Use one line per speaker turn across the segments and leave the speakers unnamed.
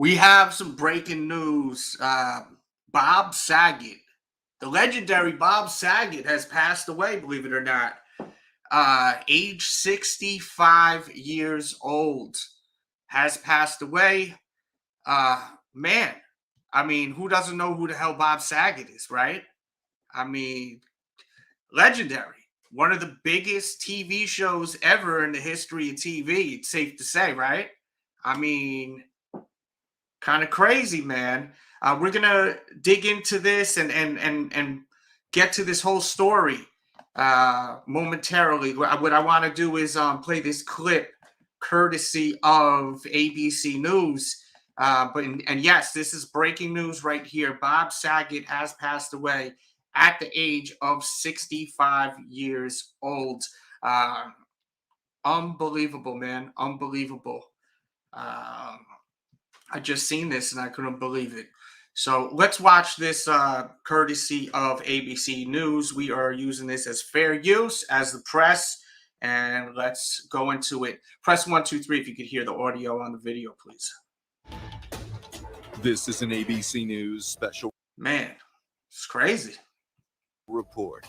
We have some breaking news. Bob Saget, the legendary Bob Saget, has passed away, believe it or not. Age 65 years old, has passed away. Man, I mean, who doesn't know who the hell Bob Saget is, right? I mean, legendary. One of the biggest TV shows ever in the history of TV, it's safe to say, right? I mean, kind of crazy, man. We're gonna dig into this and get to this whole story momentarily. What I want to do is play this clip courtesy of ABC News. And yes, this is breaking news right here. Bob Saget has passed away at the age of 65 years old. Unbelievable, man. Unbelievable. I just seen this and I couldn't believe it. So let's watch this courtesy of ABC News. We are using this as fair use as the press, and let's go into it. Press 1, 2, 3 if you could hear the audio on the video, please.
This is an ABC News special.
Man, it's crazy.
Report.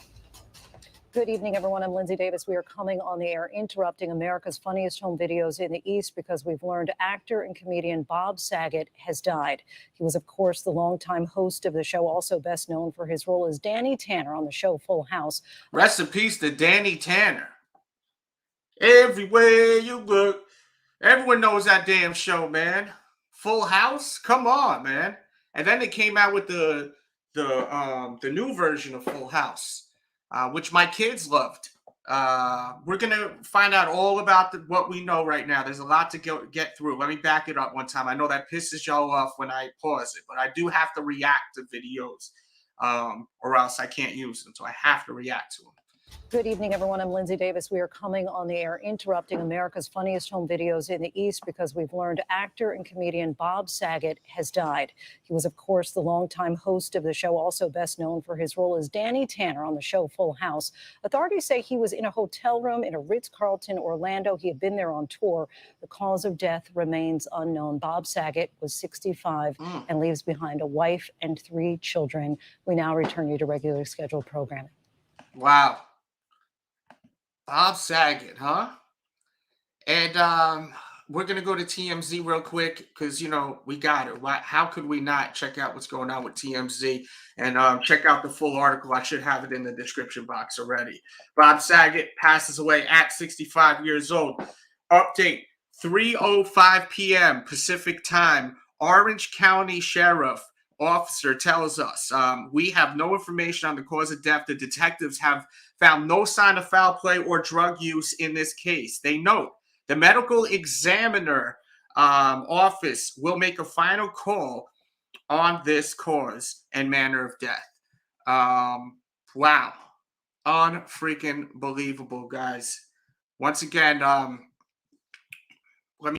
Good evening, everyone. I'm Lindsay Davis. We are coming on the air interrupting America's Funniest Home Videos in the East because we've learned actor and comedian Bob Saget has died. He was, of course, the longtime host of the show, also best known for his role as Danny Tanner on the show Full House.
Rest in peace to Danny Tanner. Everywhere you look, everyone knows that damn show, man. Full House? Come on, man. And then they came out with the new version of Full House. Which my kids loved. We're going to find out all about what we know right now. There's a lot to get through. Let me back it up one time. I know that pisses y'all off when I pause it, but I do have to react to videos or else I can't use them. So I have to react to them.
Good evening, everyone. I'm Lindsay Davis. We are coming on the air interrupting America's Funniest Home Videos in the East because we've learned actor and comedian Bob Saget has died. He was, of course, the longtime host of the show, also best known for his role as Danny Tanner on the show Full House. Authorities say he was in a hotel room in a Ritz-Carlton, Orlando. He had been there on tour. The cause of death remains unknown. Bob Saget was 65 and leaves behind a wife and 3 children. We now return you to regularly scheduled programming.
Wow. Bob Saget, huh? And we're going to go to TMZ real quick because, you know, we got it. How could we not check out what's going on with TMZ and check out the full article? I should have it in the description box already. Bob Saget passes away at 65 years old. Update, 3:05 p.m. Pacific time. Orange County Sheriff officer tells us we have no information on the cause of death. The detectives have found no sign of foul play or drug use in this case. They note the medical examiner office will make a final call on this cause and manner of death. Wow. Unfreaking believable, guys. Once again, let me.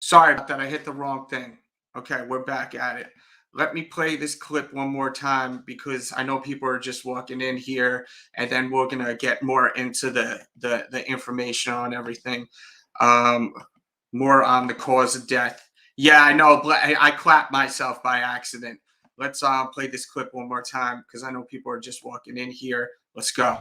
Sorry about that. I hit the wrong thing. Okay, we're back at it. Let me play this clip one more time because I know people are just walking in here, and then we're gonna get more into the information on everything. More on the cause of death. Yeah, I know. I clapped myself by accident. Let's play this clip one more time because I know people are just walking in here. Let's go.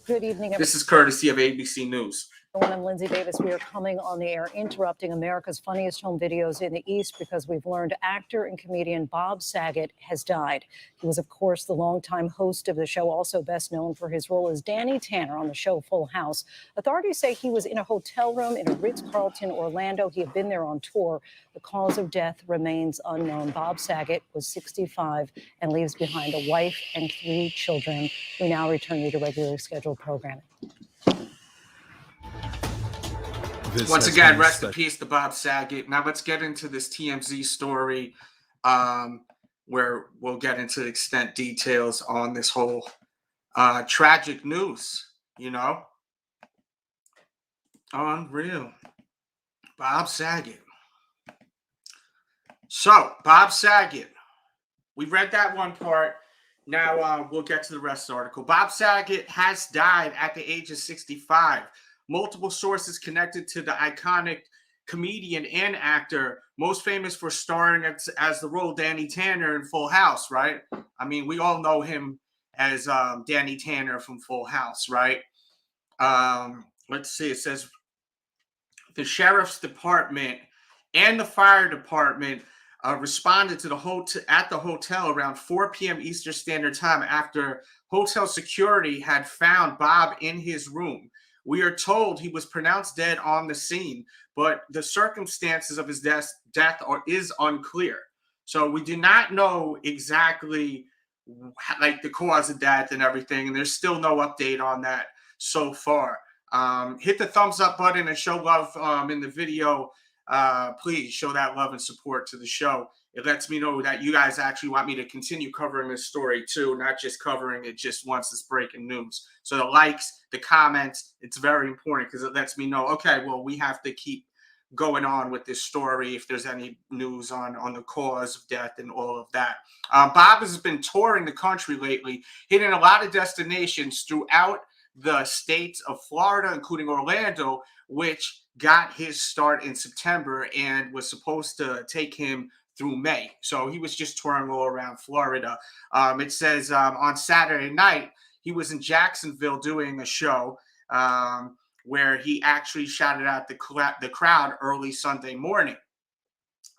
Good evening, everyone.
This is courtesy of ABC News.
I'm Lindsay Davis. We are coming on the air interrupting America's Funniest Home Videos in the East because we've learned actor and comedian Bob Saget has died. He was, of course, the longtime host of the show, also best known for his role as Danny Tanner on the show Full House. Authorities say he was in a hotel room in a Ritz-Carlton, Orlando. He had been there on tour. The cause of death remains unknown. Bob Saget was 65 and leaves behind a wife and 3 children. We now return you to regularly scheduled programming.
Once again, rest in peace to Bob Saget. Now let's get into this TMZ story where we'll get into extent details on this whole tragic news, you know? Unreal. Bob Saget. So, Bob Saget we read that one part. Now we'll get to the rest of the article. Bob Saget has died at the age of 65. Multiple sources connected to the iconic comedian and actor, most famous for starring as the role Danny Tanner in Full House, right? I mean, we all know him as Danny Tanner from Full House, right? Let's see. It says the sheriff's department and the fire department responded to the hotel around 4 p.m. Eastern Standard Time after hotel security had found Bob in his room. We are told he was pronounced dead on the scene, but the circumstances of his death is unclear. So we do not know exactly like the cause of death and everything, and there's still no update on that so far. Hit the thumbs up button and show love in the video. Please show that love and support to the show. It lets me know that you guys actually want me to continue covering this story too, not just covering it just once it's breaking news. So the likes, the comments, it's very important because it lets me know, okay, well, we have to keep going on with this story if there's any news on the cause of death and all of that. Bob has been touring the country lately, hitting a lot of destinations throughout the states of Florida, including Orlando, which got his start in September and was supposed to take him through May. So he was just touring all around Florida. It says on Saturday night, he was in Jacksonville doing a show where he actually shouted out the crowd early Sunday morning.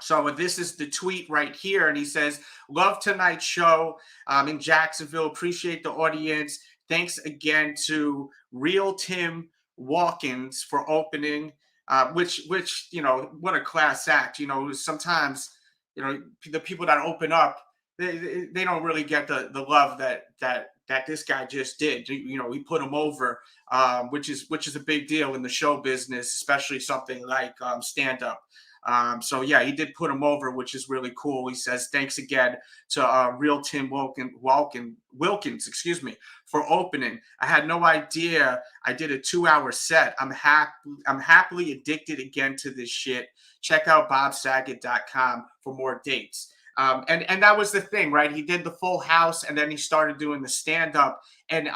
So this is the tweet right here. And he says, love tonight's show in Jacksonville. Appreciate the audience. Thanks again to Real Tim Walkins for opening, which, you know, what a class act. You know, sometimes, you know, the people that open up, they don't really get the love that this guy just did. You know, he put him over, which is a big deal in the show business, especially something like stand-up. So yeah, he did put him over, which is really cool. He says, thanks again to Real Tim Wilkins, excuse me, for opening. I had no idea I did a 2-hour set. I'm happily addicted again to this shit. Check out bobsaget.com for more dates. And that was the thing, right? He did the Full House and then he started doing the stand-up, and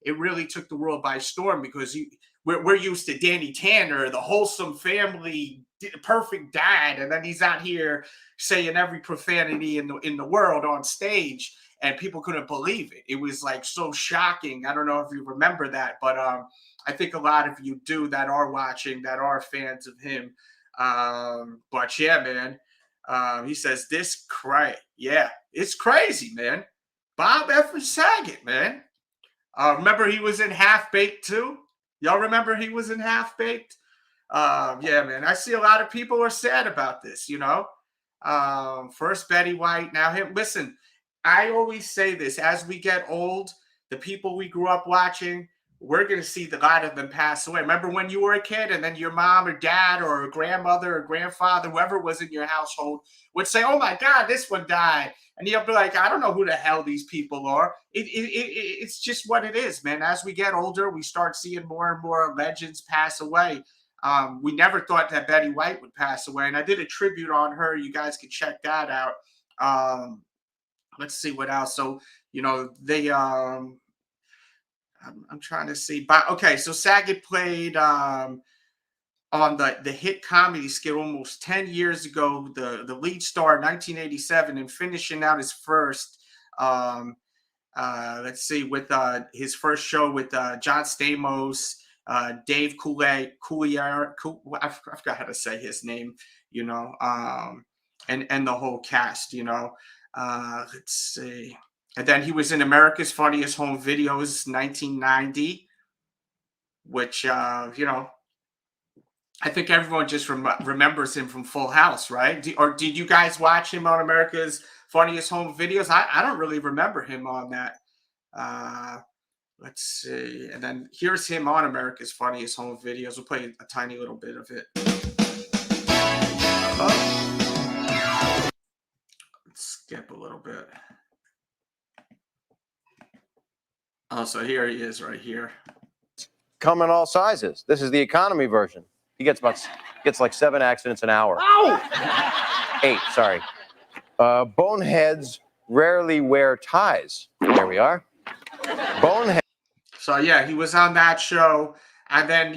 it really took the world by storm because we're used to Danny Tanner, the wholesome family, perfect dad, and then he's out here saying every profanity in the world on stage, and people couldn't believe it. It was like so shocking. I don't know if you remember that, but I think a lot of you do that are watching, that are fans of him. But yeah, man, he says this yeah, it's crazy, man. Bob F. Saget, man. Remember he was in Half Baked too? Y'all remember he was in Half Baked? Yeah, man. I see a lot of people are sad about this, you know. First Betty White, now him. Listen, I always say this, as we get old, the people we grew up watching, we're going to see a lot of them pass away. Remember when you were a kid and then your mom or dad or a grandmother or grandfather, whoever was in your household, would say, oh my God, this one died. And you'll be like, I don't know who the hell these people are. It's just what it is, man. As we get older, we start seeing more and more legends pass away. We never thought that Betty White would pass away. And I did a tribute on her. You guys can check that out. Let's see what else. So, you know, they... I'm trying to see. Okay, so Saget played on the hit comedy skit almost 10 years ago, the lead star in 1987, and finishing out his first, let's see, with his first show with John Stamos, Dave Coulier, I forgot how to say his name, you know, and the whole cast, you know. Let's see. And then he was in America's Funniest Home Videos 1990, which, you know, I think everyone just remembers him from Full House, right? Or did you guys watch him on America's Funniest Home Videos? I don't really remember him on that. Let's see. And then here's him on America's Funniest Home Videos. We'll play a tiny little bit of it. Oh. Let's skip a little bit. Oh, so here he is right here.
Come in all sizes. This is the economy version. He gets like 7 accidents an hour.
Ow!
8, sorry. Boneheads rarely wear ties. There we are. Bonehead.
So yeah, he was on that show, and then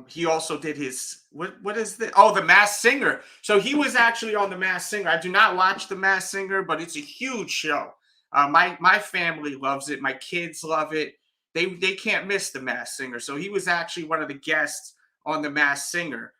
he also did his what is the The Masked Singer. So he was actually on The Masked Singer. I do not watch The Masked Singer, but it's a huge show. My family loves it. My kids love it. They can't miss The Masked Singer. So he was actually one of the guests on The Masked Singer,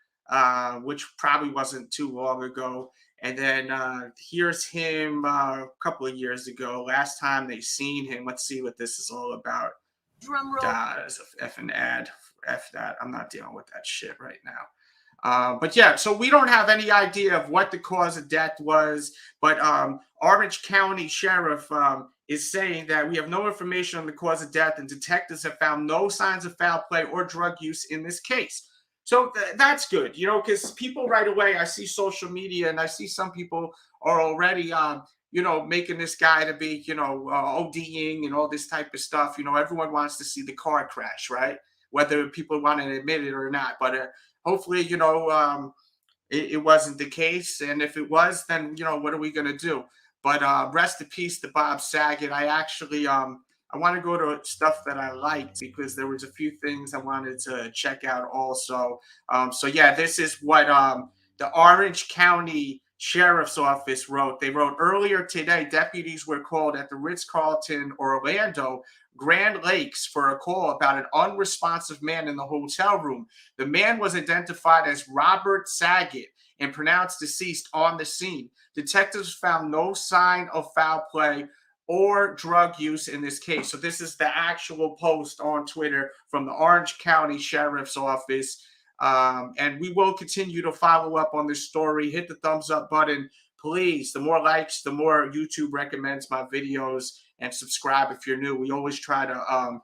which probably wasn't too long ago. And then here's him a couple of years ago. Last time they seen him. Let's see what this is all about.
Drum roll.
It's a effing ad. F that. I'm not dealing with that shit right now. But yeah, so we don't have any idea of what the cause of death was. But Orange County Sheriff is saying that we have no information on the cause of death, and detectives have found no signs of foul play or drug use in this case. So that's good, because people right away, I see social media and I see some people are already, making this guy to be, ODing and all this type of stuff. Everyone wants to see the car crash, right? Whether people want to admit it or not. But hopefully, it wasn't the case. And if it was, then, what are we going to do? But rest in peace to Bob Saget. I actually, I want to go to stuff that I liked because there was a few things I wanted to check out also. So yeah, this is what the Orange County Sheriff's Office wrote. They wrote, earlier today, deputies were called at the Ritz-Carlton Orlando Grand Lakes for a call about an unresponsive man in the hotel room. The man was identified as Robert Saget and pronounced deceased on the scene. Detectives found no sign of foul play or drug use in this case. So this is the actual post on Twitter from the Orange County Sheriff's Office. And we will continue to follow up on this story. Hit the thumbs up button, please. The more likes, the more YouTube recommends my videos. And subscribe if you're new. We always try to,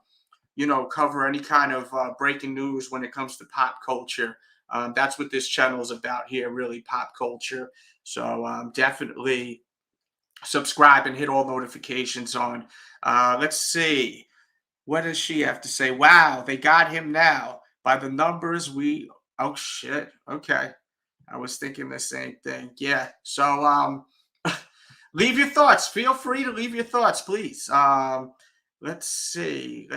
cover any kind of breaking news when it comes to pop culture. That's what this channel is about here, really pop culture. So definitely subscribe and hit all notifications on. Let's see. What does she have to say? Wow, they got him now. By the numbers, oh shit. Okay. I was thinking the same thing. Yeah. So leave your thoughts. Feel free to leave your thoughts, please. Let's see.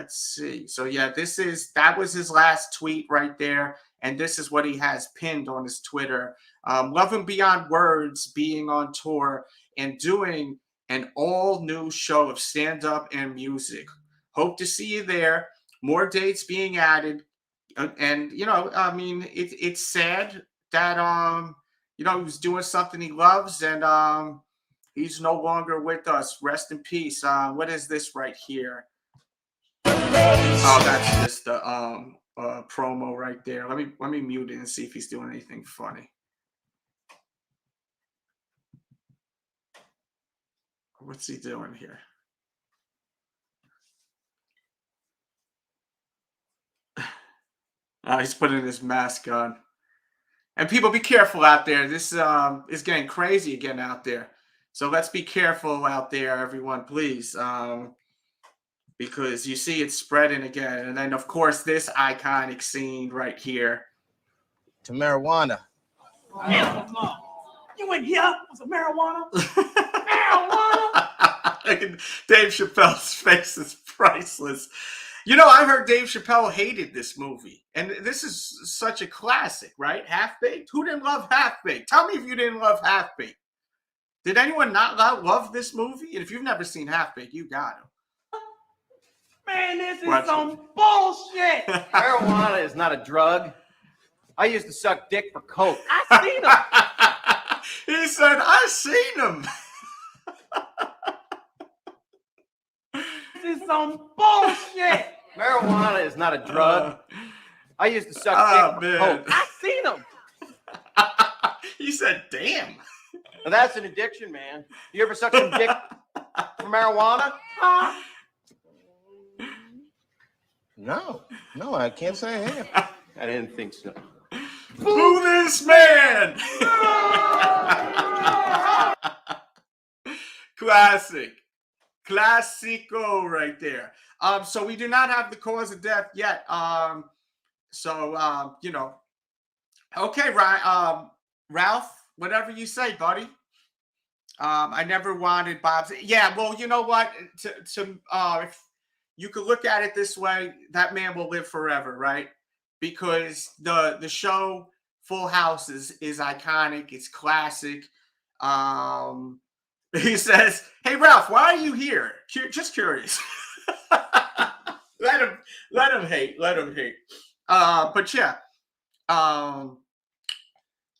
So yeah, that was his last tweet right there. And this is what he has pinned on his Twitter. Love him beyond words, being on tour and doing an all-new show of stand-up and music. Hope to see you there. More dates being added. And, it's sad that, he was doing something he loves and he's no longer with us. Rest in peace. What is this right here? Oh, that's just the promo right there. Let me mute it and see if he's doing anything funny. What's he doing here? He's putting his mask on. And people, be careful out there. This is getting crazy again out there. So let's be careful out there, everyone, please. Because you see it spreading again. And then, of course, this iconic scene right here.
To marijuana.
You went here with some marijuana?
Dave Chappelle's face is priceless. I heard Dave Chappelle hated this movie. And this is such a classic, right? Half-Baked? Who didn't love Half-Baked? Tell me if you didn't love Half-Baked. Did anyone not love this movie? And if you've never seen Half-Baked, you got him.
Man, this is some bullshit.
Marijuana is not a drug. I used to suck dick for coke.
I seen him.
He said, I seen him.
This is some bullshit.
Marijuana is not a drug. I used to suck dick for coke.
I seen him.
He said, damn.
Now that's an addiction, man. You ever suck some dick for marijuana? No, I can't say I have. I didn't think so.
Boo this man! Classico right there. So we do not have the cause of death yet. Okay, Ralph, whatever you say, buddy. I never wanted Bob's. Yeah, well, you know what? If you could look at it this way, that man will live forever, right? Because the show Full House is iconic. It's classic. He says, "Hey Ralph, why are you here? Just curious." let him hate. Let him hate. But yeah,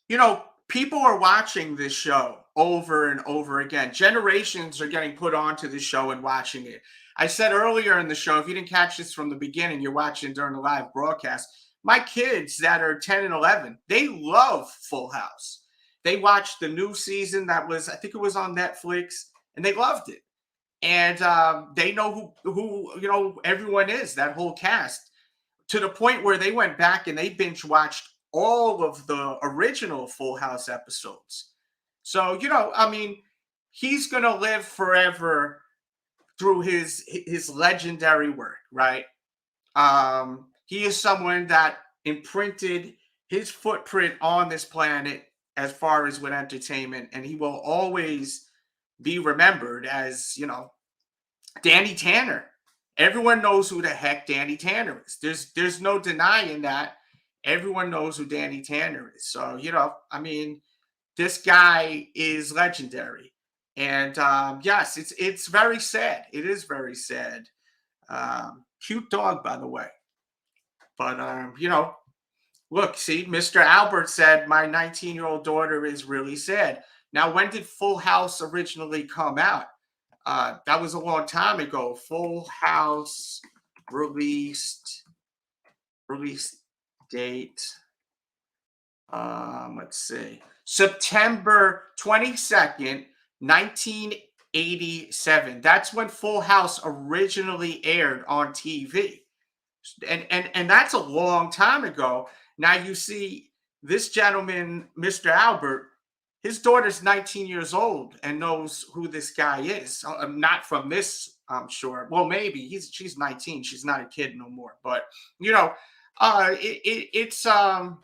you know, people are watching this show over and over again. Generations are getting put onto the show and watching it. I said earlier in the show, if you didn't catch this from the beginning, you're watching during the live broadcast. My kids that are 10 and 11, they love Full House. They watched the new season that was, I think it was on Netflix, and they loved it. And they know who you know everyone is, that whole cast, to the point where they went back and they binge watched all of the original Full House episodes. So, you know, I mean, he's going to live forever through his legendary work, right? He is someone that imprinted his footprint on this planet as far as with entertainment, and he will always be remembered as, you know, Danny Tanner. Everyone knows who the heck Danny Tanner is. There's no denying that. Everyone knows who Danny Tanner is. So, you know, I mean, this guy is legendary. And yes, it's very sad. It is very sad. Cute dog, by the way. But, you know, look, see, Mr. Albert said, my 19-year-old daughter is really sad. Now, when did Full House originally come out? That was a long time ago. Full House release date. Let's see. September 22nd, 1987. That's when Full House originally aired on TV. And that's a long time ago. Now you see this gentleman, Mr. Albert, his daughter's 19 years old and knows who this guy is. Not from this, I'm sure. Well, maybe she's 19. She's not a kid no more. But you know, it's such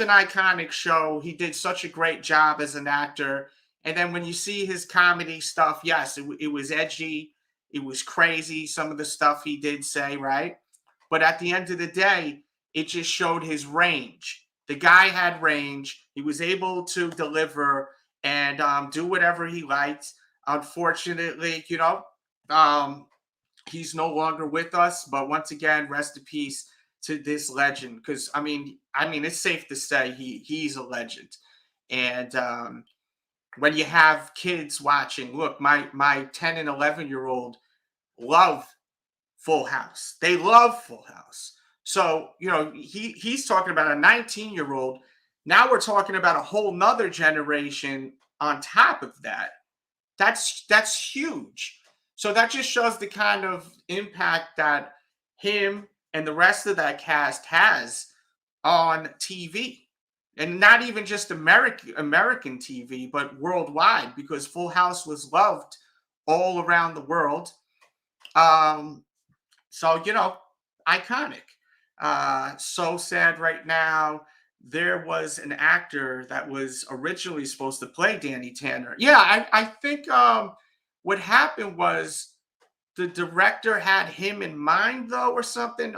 an iconic show. He did such a great job as an actor. And then when you see his comedy stuff, yes, it was edgy. It was crazy, some of the stuff he did say, right? But at the end of the day, it just showed his range. The guy had range. He was able to deliver and do whatever he liked. Unfortunately, you know, he's no longer with us. But once again, rest in peace to this legend. Because I mean, it's safe to say he's a legend. And when you have kids watching, look, my 10 and 11-year-old love Full House. They love Full House. So, you know, he's talking about a 19-year-old. Now we're talking about a whole nother generation on top of that. That's huge. So that just shows the kind of impact that him and the rest of that cast has on TV. And not even just American TV, but worldwide, because Full House was loved all around the world. So, you know, iconic. So sad right now. There was an actor that was originally supposed to play Danny Tanner. Yeah, I think what happened was the director had him in mind, though, or something.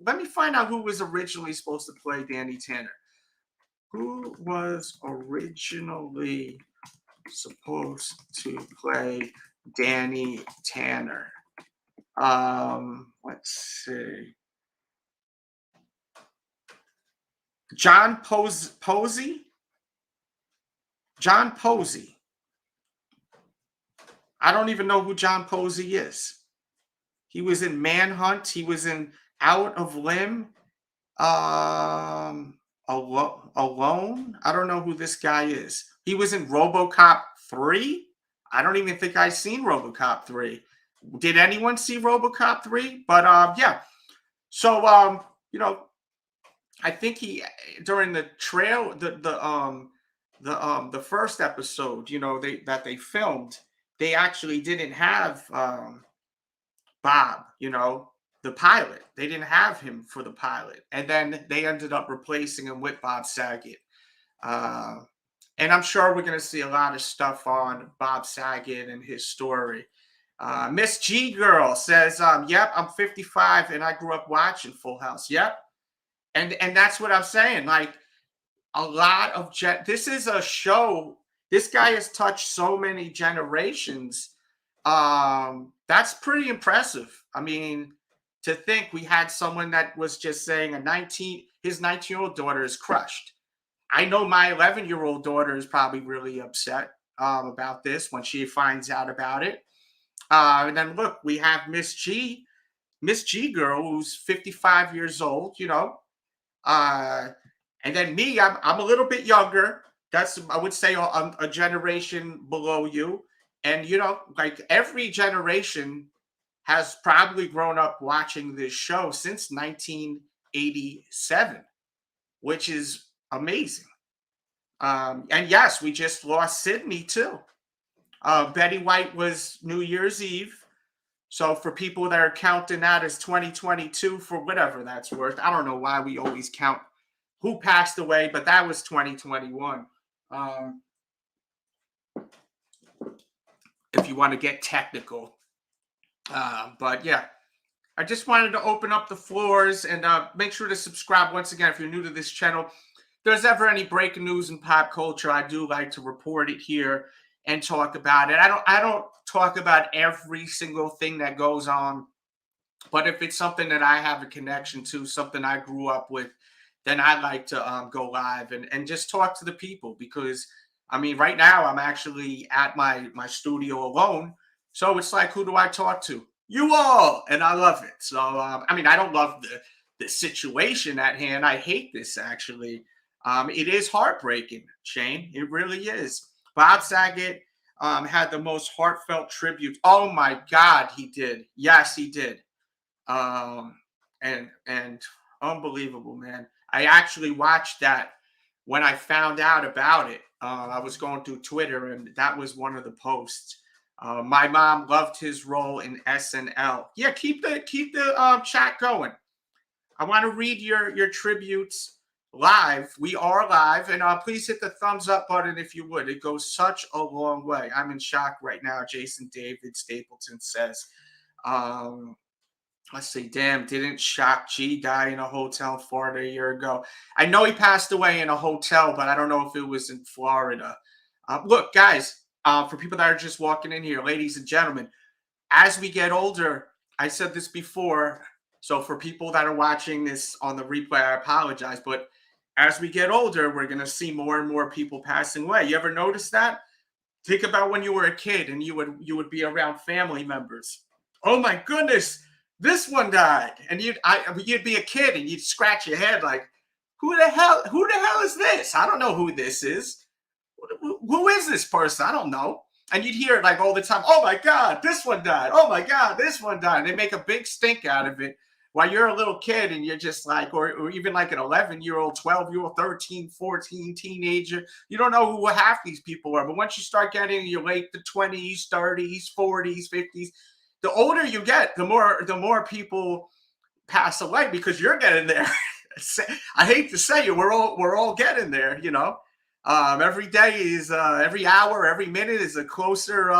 Let me find out who was originally supposed to play Danny Tanner. Who was originally supposed to play Danny Tanner? Let's see. John Posey? John Posey. I don't even know who John Posey is. He was in Manhunt. He was in Out of Limb. Alone. I don't know who this guy is. He was in RoboCop 3. I don't even think I've seen RoboCop 3. Did anyone see RoboCop 3? But yeah. So you know, I think he during the trail the first episode, you know, they filmed, they actually didn't have Bob, you know, the pilot. They didn't have him for the pilot. And then they ended up replacing him with Bob Saget. And I'm sure we're going to see a lot of stuff on Bob Saget and his story. Miss G Girl says, yep, I'm 55 and I grew up watching Full House. Yep. And that's what I'm saying. Like, a lot of this is a show. This guy has touched so many generations. That's pretty impressive. I mean, to think we had someone that was just saying his 19-year-old daughter is crushed. I know my 11-year-old daughter is probably really upset about this when she finds out about it. And then look, we have Miss G Girl, who's 55 years old, you know. And then me, I'm a little bit younger. I would say a generation below you. And, you know, like every generation has probably grown up watching this show since 1987, which is amazing. And yes, we just lost Sydney too. Betty White was New Year's Eve. So for people that are counting that as 2022, for whatever that's worth, I don't know why we always count who passed away, but that was 2021. If you want to get technical. But yeah, I just wanted to open up the floors and make sure to subscribe once again if you're new to this channel. If there's ever any breaking news in pop culture, I do like to report it here and talk about it. I don't talk about every single thing that goes on, but if it's something that I have a connection to, something I grew up with, then I like to go live and just talk to the people, because I mean, right now I'm actually at my studio alone. So it's like, who do I talk to? You all. And I love it. So, I mean, I don't love the situation at hand. I hate this, actually. It is heartbreaking, Shane. It really is. Bob Saget had the most heartfelt tribute. Oh, my God, he did. Yes, he did. And unbelievable, man. I actually watched that when I found out about it. I was going through Twitter, and that was one of the posts. My mom loved his role in SNL. Yeah, keep the chat going. I want to read your tributes live. We are live, and please hit the thumbs up button if you would. It goes such a long way. I'm in shock right now. Jason David Stapleton says, let's see, damn, didn't Shock G die in a hotel in Florida a year ago? I know he passed away in a hotel, but I don't know if it was in Florida. Look, guys, for people that are just walking in here, ladies and gentlemen, as we get older, I said this before, so for people that are watching this on the replay, I apologize, but as we get older, we're going to see more and more people passing away. You ever notice that? Think about when you were a kid and you would be around family members. Oh my goodness, this one died. And you'd be a kid and you'd scratch your head like, who the hell is this? I don't know who this is. Who is this person? I don't know. And you'd hear it like all the time. Oh my God, this one died. Oh my God, this one died. And they make a big stink out of it while you're a little kid and you're just like, or even like an 11-year-old, 12-year-old, 13, 14, teenager. You don't know who half these people are. But once you start getting in your late 20s, 30s, 40s, 50s, the older you get, the more people pass away, because you're getting there. I hate to say it, we're all getting there, you know. Every day is every hour, every minute is a closer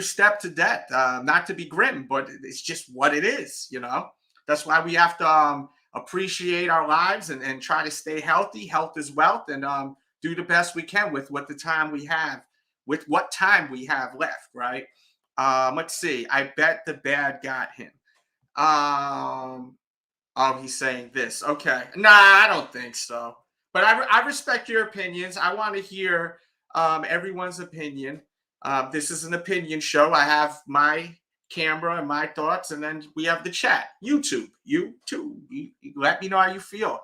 step to death. Not to be grim, but it's just what it is, you know. That's why we have to appreciate our lives and try to stay healthy. Health is wealth, and do the best we can with what time we have left, right? Let's see. I bet the bad got him. Oh, he's saying this. Okay. Nah, I don't think so. But I respect your opinions. I want to hear everyone's opinion. This is an opinion show. I have my camera and my thoughts, and then we have the chat. YouTube. You too. You let me know how you feel.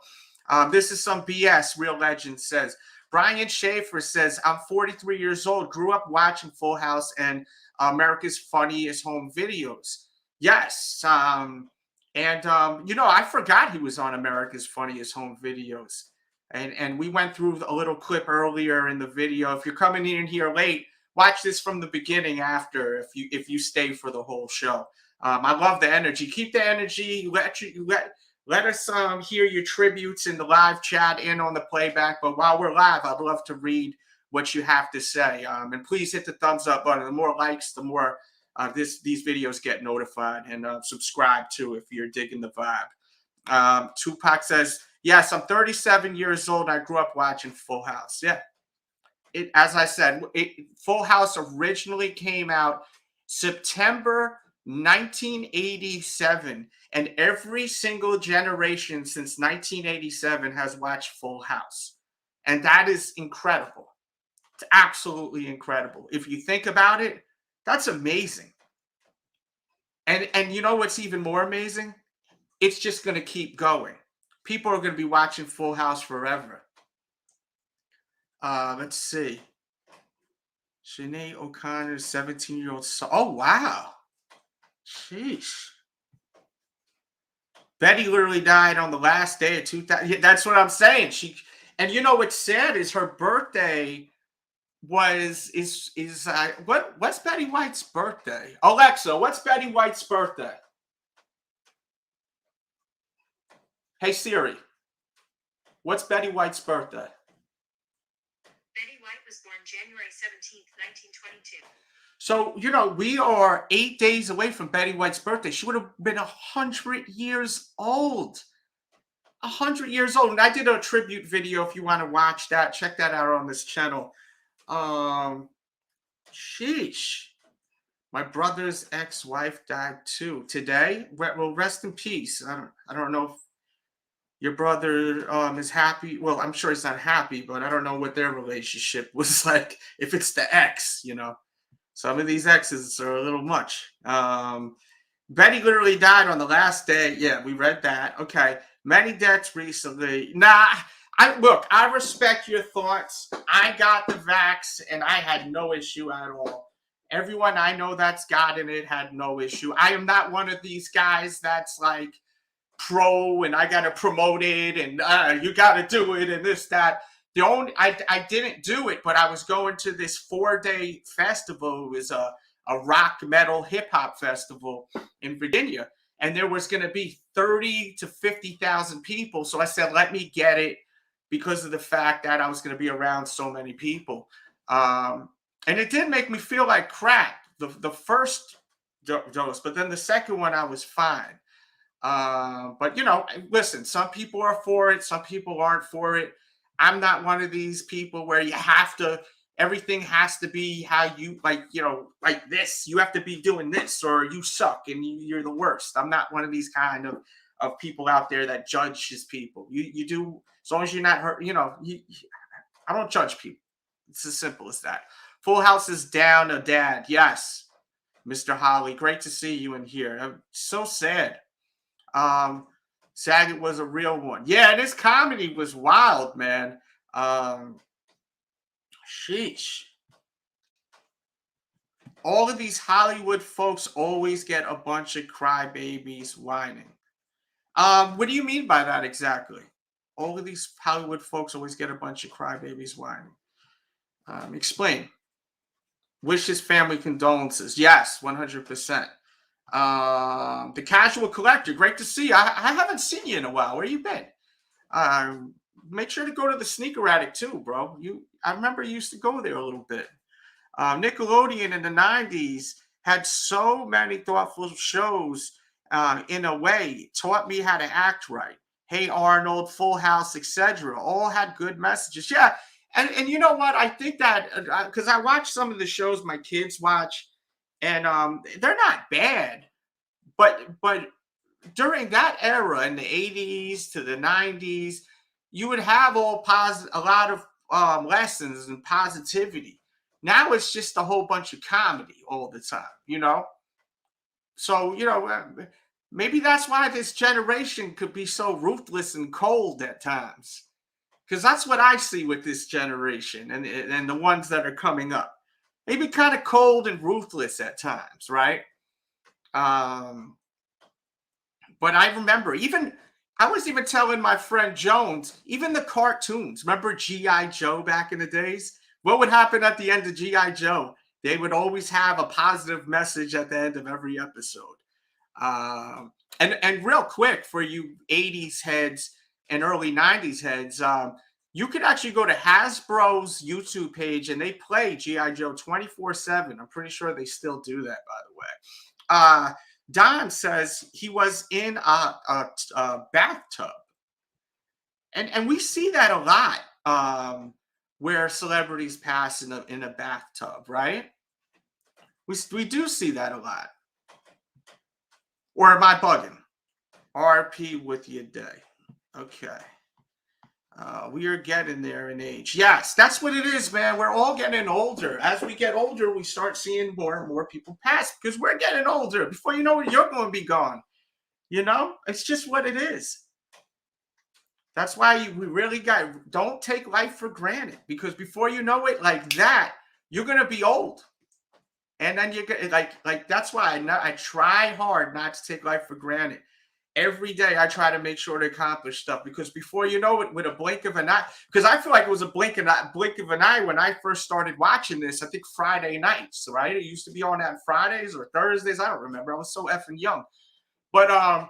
This is some BS. Real Legend says. Brian Schaefer says, I'm 43 years old, grew up watching Full House and America's Funniest Home Videos. Yes. You know, I forgot he was on America's Funniest Home Videos. And we went through a little clip earlier in the video. If you're coming in here late, watch this from the beginning after, if you stay for the whole show. I love the energy. Keep the energy. Let us hear your tributes in the live chat and on the playback. But while we're live, I'd love to read what you have to say. And please hit the thumbs up button. The more likes, the more these videos get notified. And subscribe too if you're digging the vibe. Tupac says, yes, I'm 37 years old. I grew up watching Full House. Yeah. As I said, Full House originally came out September 1987, and every single generation since 1987 has watched Full House, and that is incredible. It's absolutely incredible. If you think about it, that's amazing. And you know what's even more amazing? It's just going to keep going. People are going to be watching Full House forever. Let's see. Sinead O'Connor's 17-year-old son. Oh, wow. Sheesh. Betty literally died on the last day of 2000. That's what I'm saying. And you know what's sad is her birthday what's Betty White's birthday? Alexa, what's Betty White's birthday? Hey Siri, what's Betty White's birthday?
Betty White was born January 17th, 1922.
So, you know, we are 8 days away from Betty White's birthday. She would have been 100 years old. 100 years old. And I did a tribute video. If you want to watch that, check that out on this channel. Sheesh. My brother's ex-wife died too. Today? Well, rest in peace. I don't know if your brother is happy. Well, I'm sure he's not happy, but I don't know what their relationship was like. If it's the ex, you know. Some of these exes are a little much. Betty literally died on the last day. Yeah, we read that. Okay. Many deaths recently. Nah, I respect your thoughts. I got the vax and I had no issue at all. Everyone I know that's gotten it had no issue. I am not one of these guys that's like pro and I got to promote it and you got to do it and this, that. I didn't do it, but I was going to this 4-day festival. It was a rock, metal, hip hop festival in Virginia. And there was going to be 30 to 50,000 people. So I said, let me get it because of the fact that I was going to be around so many people. And it did make me feel like crap, the first dose, but then the second one, I was fine. But, you know, listen, some people are for it. Some people aren't for it. I'm not one of these people where you have to, everything has to be how you like, you know, like this, you have to be doing this or you suck and you're the worst. I'm not one of these kind of people out there that judges people. You do, as long as you're not hurt, you know, I don't judge people. It's as simple as that. Full House is down a dad. Yes. Mr. Holly, great to see you in here. I'm so sad. Saget was a real one. Yeah, this comedy was wild, man. Sheesh. All of these Hollywood folks always get a bunch of crybabies whining. What do you mean by that exactly? All of these Hollywood folks always get a bunch of crybabies whining. Explain. Wish his family condolences. Yes, 100%. The Casual Collector, great to see you. I haven't seen you in a while. Where you been? Make sure to go to the Sneaker Attic too, bro. I remember you used to go there a little bit. Nickelodeon in the 90s had so many thoughtful shows in a way, taught me how to act right. Hey Arnold, Full House, etc. All had good messages. Yeah, and you know what? I think that because I watch some of the shows my kids watch, and they're not bad, but during that era in the 80s to the 90s, you would have a lot of lessons and positivity. Now it's just a whole bunch of comedy all the time, you know? So, you know, maybe that's why this generation could be so ruthless and cold at times. Because that's what I see with this generation and the ones that are coming up. Maybe kind of cold and ruthless at times, right? But I remember I was even telling my friend Jones, even the cartoons, remember G.I. Joe back in the days? What would happen at the end of G.I. Joe? They would always have a positive message at the end of every episode. And real quick for you 80s heads and early 90s heads, you could actually go to Hasbro's YouTube page and they play G.I. Joe 24/7. I'm pretty sure they still do that, by the way. Don says he was in a bathtub. And we see that a lot, where celebrities pass in a bathtub, right? We do see that a lot. Or am I bugging? RP with your day. Okay. We are getting there in age. Yes, that's what it is, man. We're all getting older. As we get older, we start seeing more and more people pass because we're getting older. Before you know it, you're going to be gone. You know, it's just what it is. That's why we really don't take life for granted, because before you know it, like that, you're going to be old. And then you're going to like that's why I try hard not to take life for granted. Every day I try to make sure to accomplish stuff, because before you know it, with a blink of an eye, because I feel like it was a blink of an eye when I first started watching this. I think Friday nights, right? It used to be on at Fridays or Thursdays. I don't remember. I was so effing young. But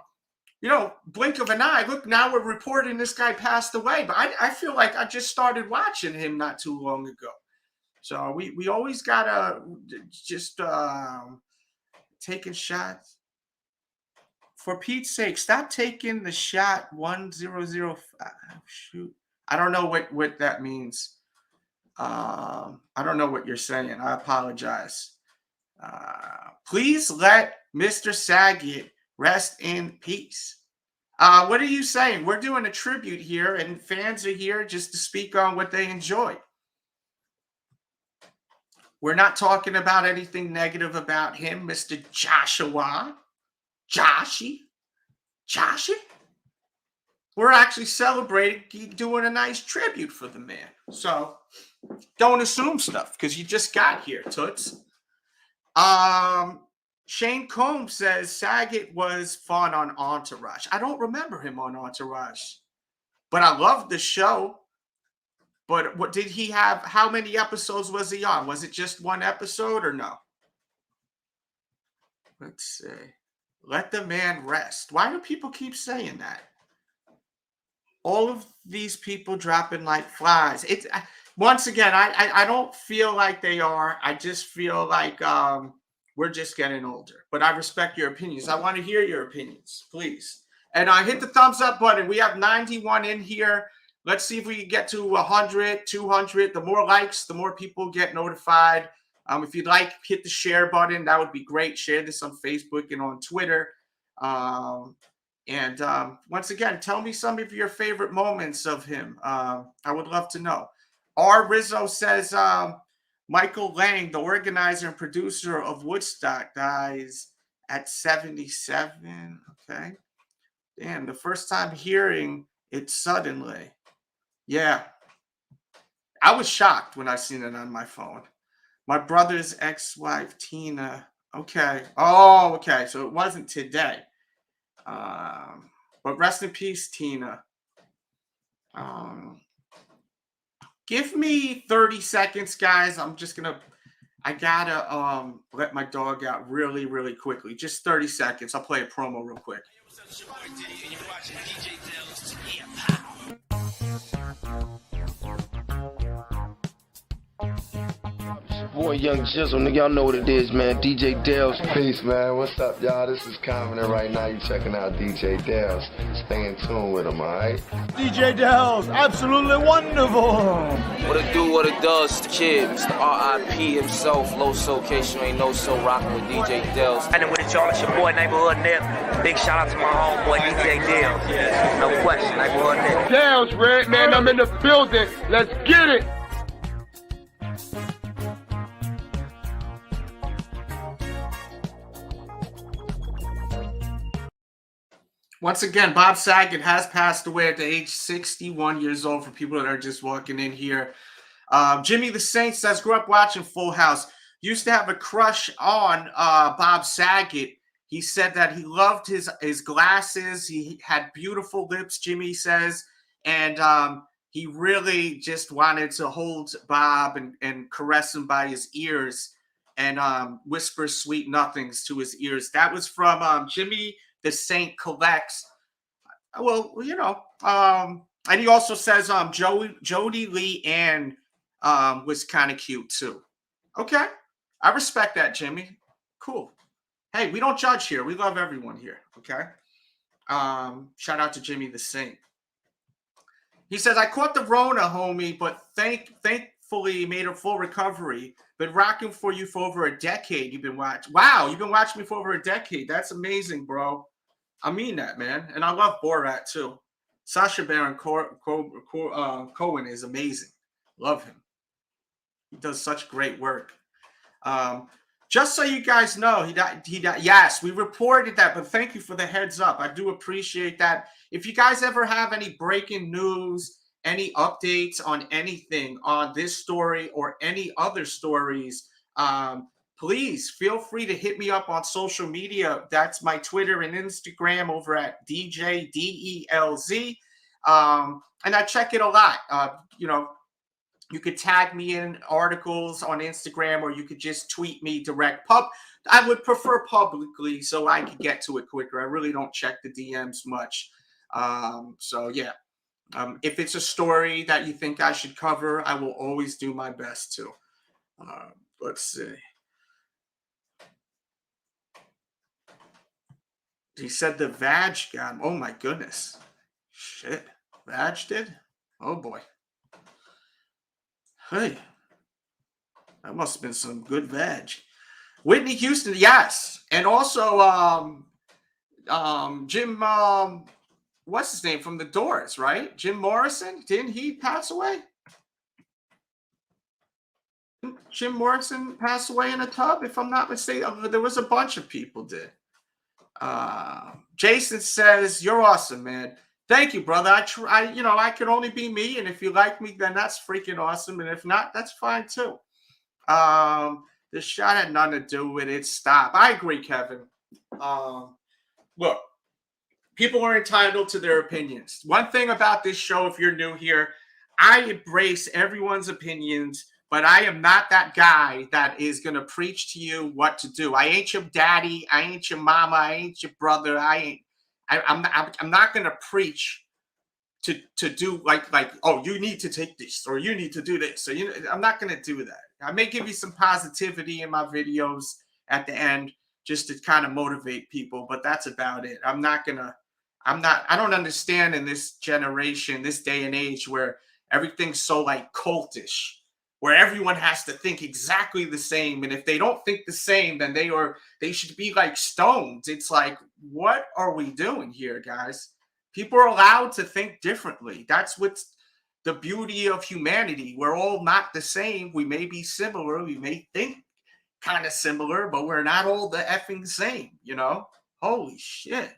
you know, blink of an eye. Look, now we're reporting this guy passed away. But I feel like I just started watching him not too long ago. So we always gotta just taking shots. For Pete's sake, stop taking the shot 1005. Shoot. I don't know what that means. I don't know what you're saying. I apologize. Please let Mr. Saget rest in peace. What are you saying? We're doing a tribute here, and fans are here just to speak on what they enjoy. We're not talking about anything negative about him, Mr. Joshua. Joshy. We're actually celebrating, doing a nice tribute for the man. So don't assume stuff, because you just got here, Toots. Shane Combs says Saget was fun on Entourage. I don't remember him on Entourage, but I loved the show. But what did he have? How many episodes was he on? Was it just one episode or no? Let's see. Let the man rest. Why do people keep saying that? All of these people dropping like flies. It's once again, I don't feel like they are. I just feel like we're just getting older. But I respect your opinions. I want to hear your opinions, please. And hit the thumbs up button. We have 91 in here. Let's see if we can get to 100, 200. The more likes, the more people get notified. If you'd like, hit the share button. That would be great. Share this on Facebook and on Twitter. Once again, tell me some of your favorite moments of him. I would love to know. R. Rizzo says Michael Lang, the organizer and producer of Woodstock, dies at 77. Okay. Damn, the first time hearing it suddenly. Yeah. I was shocked when I seen it on my phone. My brother's ex-wife, Tina. Okay. Oh, okay. So it wasn't today. But rest in peace, Tina. Give me 30 seconds, guys. I gotta let my dog out really, really quickly. Just 30 seconds. I'll play a promo real quick.
Boy, Young Jizzle, nigga, y'all know what it is, man. DJ Delz.
Peace, man. What's up, y'all? This is Common, right now you checking out DJ Delz. Stay in tune with him, all right?
DJ Delz, absolutely wonderful.
What it do, what it does, the kid, Mr. R.I.P. himself, low soul, case you ain't no so rocking with DJ Delz.
And with it, y'all, it's your boy, Neighborhood Nip. Big shout out to my homeboy, DJ Delz. No question, Neighborhood Nip.
Delz, Red, man, I'm in the building. Let's get it.
Once again, Bob Saget has passed away at the age 61 years old, for people that are just walking in here. Jimmy the Saint says, grew up watching Full House. Used to have a crush on Bob Saget. He said that he loved his glasses. He had beautiful lips, Jimmy says. And he really just wanted to hold Bob and caress him by his ears. and whispers sweet nothings to his ears. That was from Jimmy the Saint Collects. Well, you know, and he also says Jody Lee Ann was kind of cute too. Okay, I respect that, Jimmy. Cool. Hey, we don't judge here. We love everyone here. Okay. Shout out to Jimmy the Saint. He says, I caught the Rona, homie, but thankfully made a full recovery. Been rocking for you for over a decade. You've been watching. Wow, you've been watching me for over a decade. That's amazing, bro. I mean that, man. And I love Borat, too. Sacha Baron Cohen is amazing. Love him. He does such great work. Just so you guys know, he died. Yes, we reported that, but thank you for the heads up. I do appreciate that. If you guys ever have any breaking news, any updates on anything on this story or any other stories, please feel free to hit me up on social media. That's my Twitter and Instagram over at DJDELZ. And I check it a lot. You know, you could tag me in articles on Instagram, or you could just tweet me direct. I would prefer publicly so I could get to it quicker. I really don't check the DMs much. So yeah, if it's a story that you think I should cover, I will always do my best to. Let's see. He said the Vag got him. Oh my goodness. Shit. Vag did? Oh boy. Hey. That must have been some good veg. Whitney Houston, yes. And also Jim what's his name from the Doors, right? Jim Morrison. Didn't he pass away? Didn't Jim Morrison pass away in a tub, if I'm not mistaken? There was a bunch of people did. Jason says, you're awesome, man. Thank you, brother. I can only be me, and if you like me, then that's freaking awesome. And if not, that's fine too. The shot had nothing to do with it. Stop. I agree, Kevin. Look, people are entitled to their opinions. One thing about this show, if you're new here, I embrace everyone's opinions, but I am not that guy that is going to preach to you what to do. I ain't your daddy. I ain't your mama. I ain't your brother. I'm not going to preach to do like, oh, you need to take this or you need to do this. So I'm not going to do that. I may give you some positivity in my videos at the end just to kind of motivate people, but that's about it. I don't understand in this generation, this day and age where everything's so like cultish, where everyone has to think exactly the same. And if they don't think the same, then they should be like stoned. It's like, what are we doing here, guys? People are allowed to think differently. That's what's the beauty of humanity. We're all not the same. We may be similar. We may think kind of similar, but we're not all the effing same, you know? Holy shit.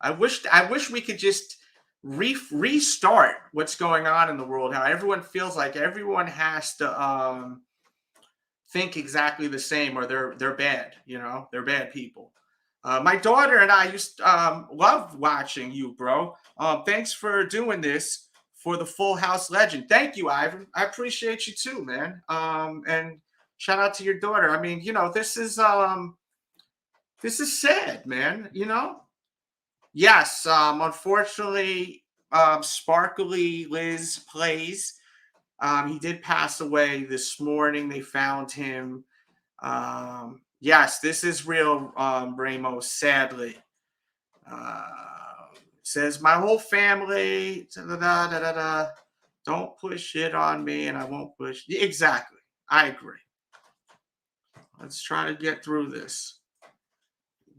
I wish we could just restart what's going on in the world, how everyone feels like everyone has to think exactly the same, or they're bad, you know, they're bad people. My daughter and I used loved watching you, bro. Thanks for doing this for the Full House legend. Thank you, Ivan. I appreciate you too, man. And shout out to your daughter. I mean, you know, this is sad, man, you know? Yes, unfortunately, Sparkly Liz Plays. He did pass away this morning. They found him. Yes, this is real, Ramos, sadly. Says, my whole family, don't push it on me, and I won't push. Exactly. I agree. Let's try to get through this.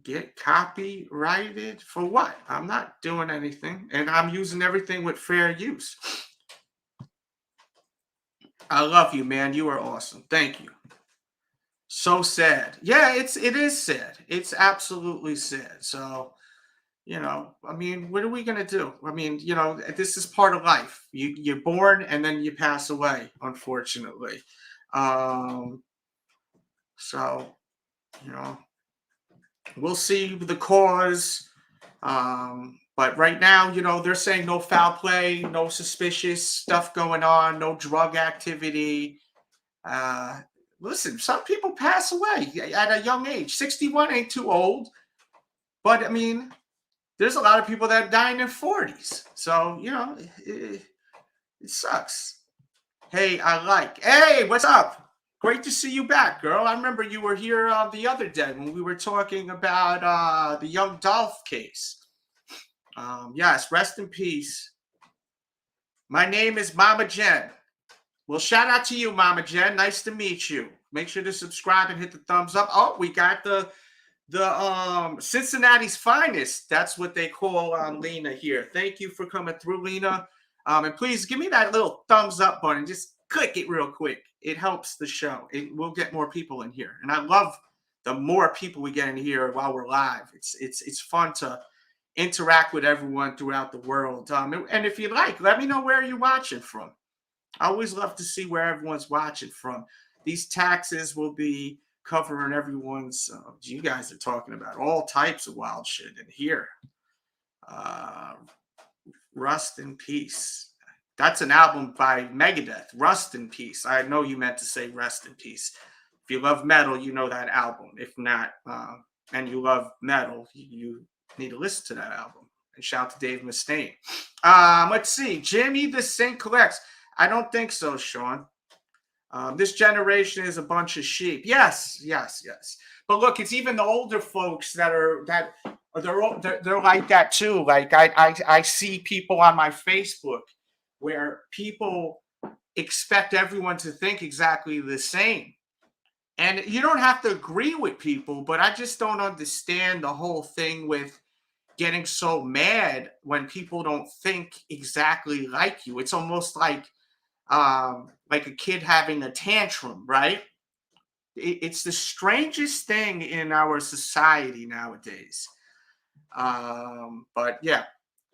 Get copyrighted for what? I'm not doing anything, and I'm using everything with fair use. I love you, man. You are awesome. Thank you. So sad. Yeah, it is sad. It's absolutely sad. So, you know, I mean, what are we going to do? I mean, you know, this is part of life. You're born and then you pass away, unfortunately. So, you know, we'll see the cause. But right now, you know, they're saying no foul play, no suspicious stuff going on, no drug activity. listen, some people pass away at a young age. 61 ain't too old. But, I mean, there's a lot of people that die in their 40s. So, you know, it sucks. Hey, hey, what's up? Great to see you back, girl. I remember you were here the other day when we were talking about the young Dolph case. Yes, rest in peace. My name is Mama Jen. Well, shout out to you, Mama Jen. Nice to meet you. Make sure to subscribe and hit the thumbs up. Oh, we got the Cincinnati's finest. That's what they call Lena here. Thank you for coming through, Lena. And please give me that little thumbs up button. Just click it real quick. It helps the show. It will get more people in here. And I love the more people we get in here while we're live. It's fun to interact with everyone throughout the world. And if you like, let me know where you're watching from. I always love to see where everyone's watching from. These taxes will be covering everyone's. You guys are talking about all types of wild shit in here. Rust in Peace. That's an album by Megadeth. Rust in Peace. I know you meant to say Rest in Peace. If you love metal, you know that album. If not, and you love metal, you need to listen to that album. And shout out to Dave Mustaine. Let's see. Jimmy the Saint collects. I don't think so, Sean. This generation is a bunch of sheep. Yes. But look, it's even the older folks they're like that too. Like I see people on my Facebook where people expect everyone to think exactly the same. And you don't have to agree with people, but I just don't understand the whole thing with getting so mad when people don't think exactly like you. It's almost like a kid having a tantrum, right? It's the strangest thing in our society nowadays. But yeah,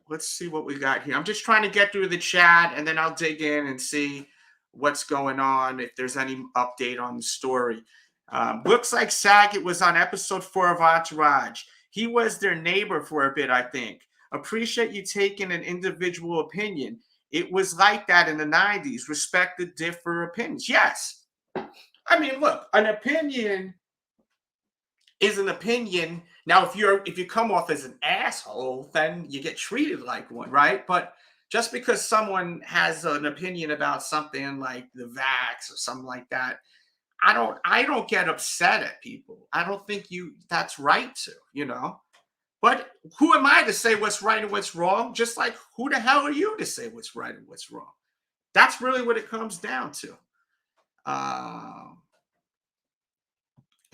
let's see what we got here. I'm just trying to get through the chat, and then I'll dig in and see what's going on, if there's any update on the story. Looks like Saget was on episode 4 of Entourage. He was their neighbor for a bit, I think. Appreciate you taking an individual opinion. It was like that in the 90s. Respect the different opinions. Yes. I mean, look, an opinion is an opinion. Now, if you come off as an asshole, then you get treated like one, right? But just because someone has an opinion about something like the vax or something like that, I don't get upset at people. I don't think that's right to, you know. But who am I to say what's right and what's wrong? Just like who the hell are you to say what's right and what's wrong? That's really what it comes down to.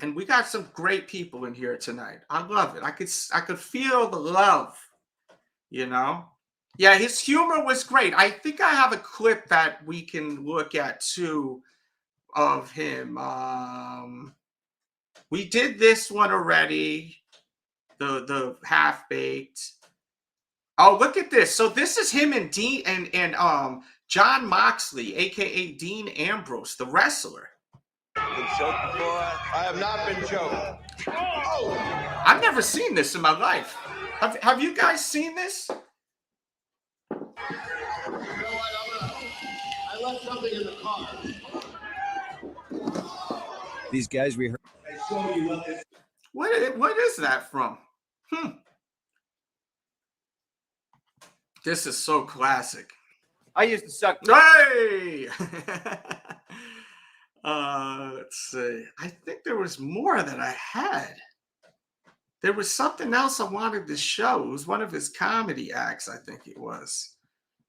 And we got some great people in here tonight. I love it. I could feel the love, you know. Yeah, his humor was great. I think I have a clip that we can look at too of him. We did this one already. The half-baked. Oh, look at this. So this is him and Dean and John Moxley, aka Dean Ambrose, the wrestler.
Been choked before? I have not been choked. Oh!
I've never seen this in my life. Have you guys seen this?
You know what? I left something in the car.
These guys rehearse.
What is that from? This is so classic.
I used to suck.
Hey! Let's see. I think there was more that I had. There was something else I wanted to show. It was one of his comedy acts, I think it was.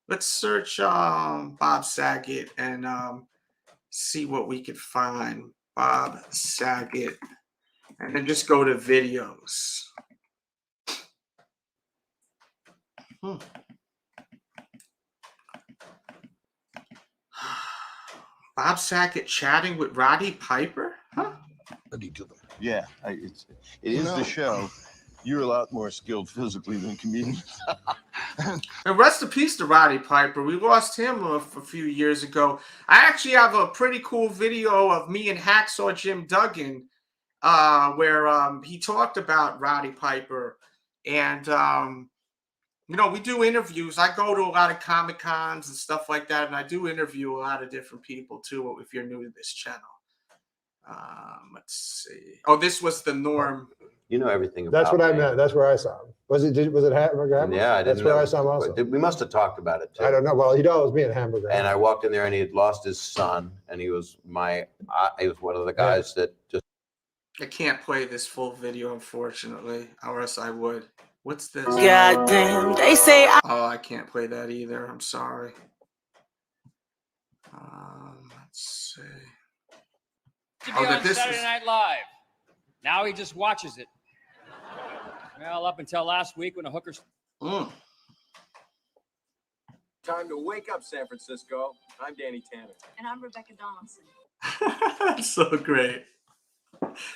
Let's search Bob Saget and see what we could find. Bob Saget. And then just go to videos. Bob Saget chatting with Roddy Piper? Huh?
Yeah, it is the show. You're a lot more skilled physically than comedians.
And rest in peace to Roddy Piper. We lost him a few years ago. I actually have a pretty cool video of me and Hacksaw Jim Duggan where he talked about Roddy Piper. And, you know, we do interviews. I go to a lot of Comic-Cons and stuff like that, and I do interview a lot of different people, too, if you're new to this channel. Let's see. Oh, this was the norm.
You know everything about
That's what I
me.
meant. That's where I saw him. Was it Hamburger?
Yeah, I didn't
That's where
know.
I saw him also.
We must have talked about it too.
I don't know. Well, he knows me at Hamburger.
And I walked in there, and he had lost his son, and he was he was one of the guys that just.
I can't play this full video, unfortunately, or else I would. What's this?
Goddamn, they say
Oh, I can't play that either. I'm sorry. Let's see.
To be on Saturday Night Live. Now he just watches it. Well, up until last week when a hooker.
Time to wake up, San Francisco. I'm Danny Tanner.
And I'm Rebecca Donaldson.
So great.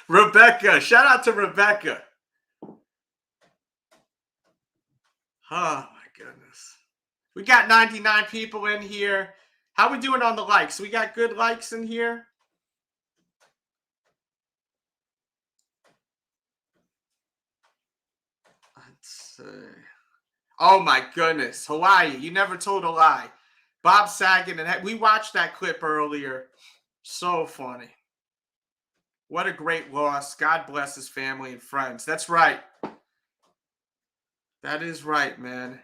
Rebecca. Shout out to Rebecca. Oh, my goodness. We got 99 people in here. How we doing on the likes? We got good likes in here? Let's see. Oh, my goodness. Hawaii, you never told a lie. Bob Saget, and we watched that clip earlier. So funny. What a great loss. God bless his family and friends. That's right. That is right, man.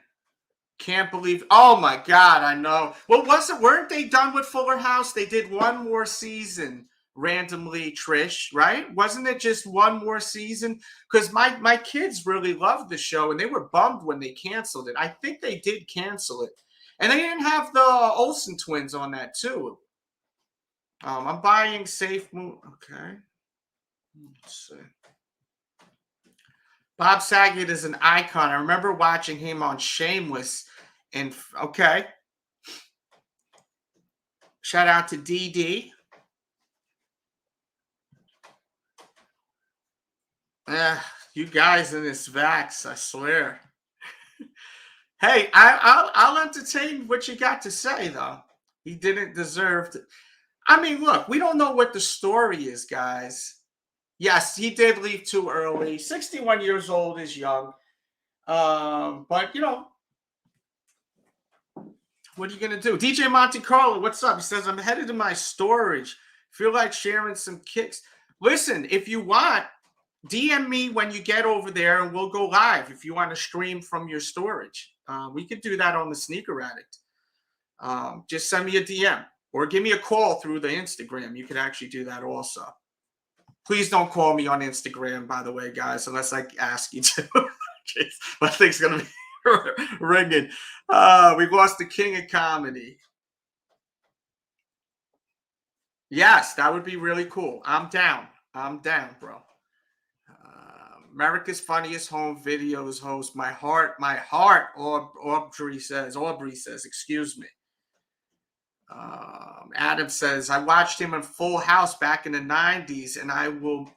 Can't believe. Oh, my God, I know. Well, weren't they done with Fuller House? They did one more season randomly, Trish, right? Wasn't it just one more season? Because my kids really loved the show, and they were bummed when they canceled it. I think they did cancel it. And they didn't have the Olsen twins on that, too. I'm buying safe move. Okay. Let's see. Bob Saget is an icon. I remember watching him on Shameless. And okay. Shout out to DD. You guys in this vax, I swear. Hey, I'll entertain what you got to say, though. He didn't deserve to. I mean, look, we don't know what the story is, guys. Yes, he did leave too early. 61 years old is young. But, you know, what are you going to do? DJ Monte Carlo, what's up? He says, I'm headed to my storage. Feel like sharing some kicks. Listen, if you want, DM me when you get over there, and we'll go live if you want to stream from your storage. We could do that on the Sneaker Addict. Just send me a DM or give me a call through the Instagram. You could actually do that also. Please don't call me on Instagram, by the way, guys, unless I ask you to. Jeez, my thing's going to be ringing. We lost the king of comedy. Yes, that would be really cool. I'm down. I'm down, bro. America's Funniest Home Videos host. My heart. Aubrey says, excuse me. Adam says, I watched him in Full House back in the 90s, and I will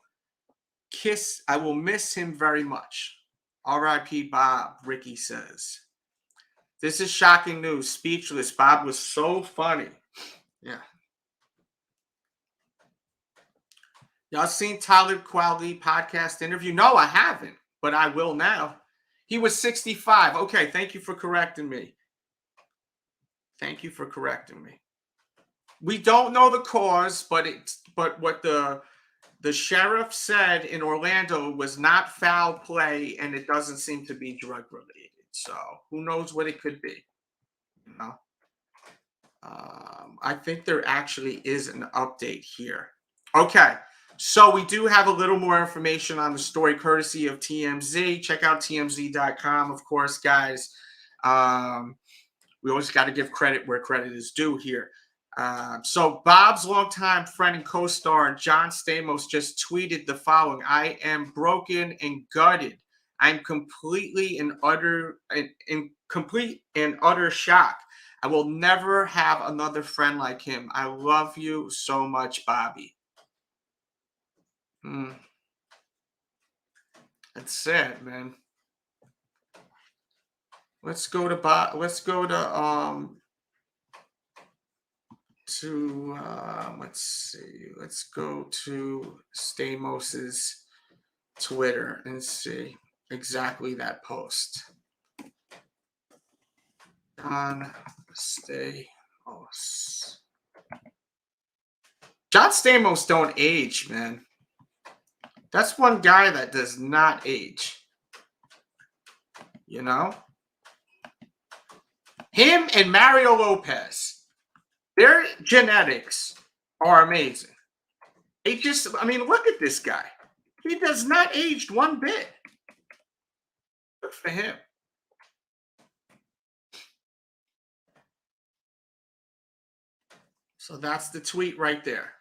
miss him very much. R.I.P. Bob, Ricky says. This is shocking news. Speechless. Bob was so funny. Yeah. Y'all seen Talib Kweli podcast interview? No, I haven't, but I will now. He was 65. Okay, thank you for correcting me. Thank you for correcting me. We don't know the cause, but what the sheriff said in Orlando was not foul play, and it doesn't seem to be drug related. So who knows what it could be? You know. I think there actually is an update here. Okay. So we do have a little more information on the story courtesy of TMZ. Check out TMZ.com, of course, guys. We always got to give credit where credit is due here. So Bob's longtime friend and co-star John Stamos just tweeted the following: I am broken and gutted. I'm completely in complete and utter shock. I will never have another friend like him. I love you so much, Bobby. That's sad, man. Let's go to Bob. Let's go to let's see. Let's go to Stamos's Twitter and see exactly that post. On Stamos. John Stamos don't age, man. That's one guy that does not age. You know? Him and Mario Lopez, their genetics are amazing. They just, I mean, look at this guy. He does not age one bit. Good for him. So that's the tweet right there.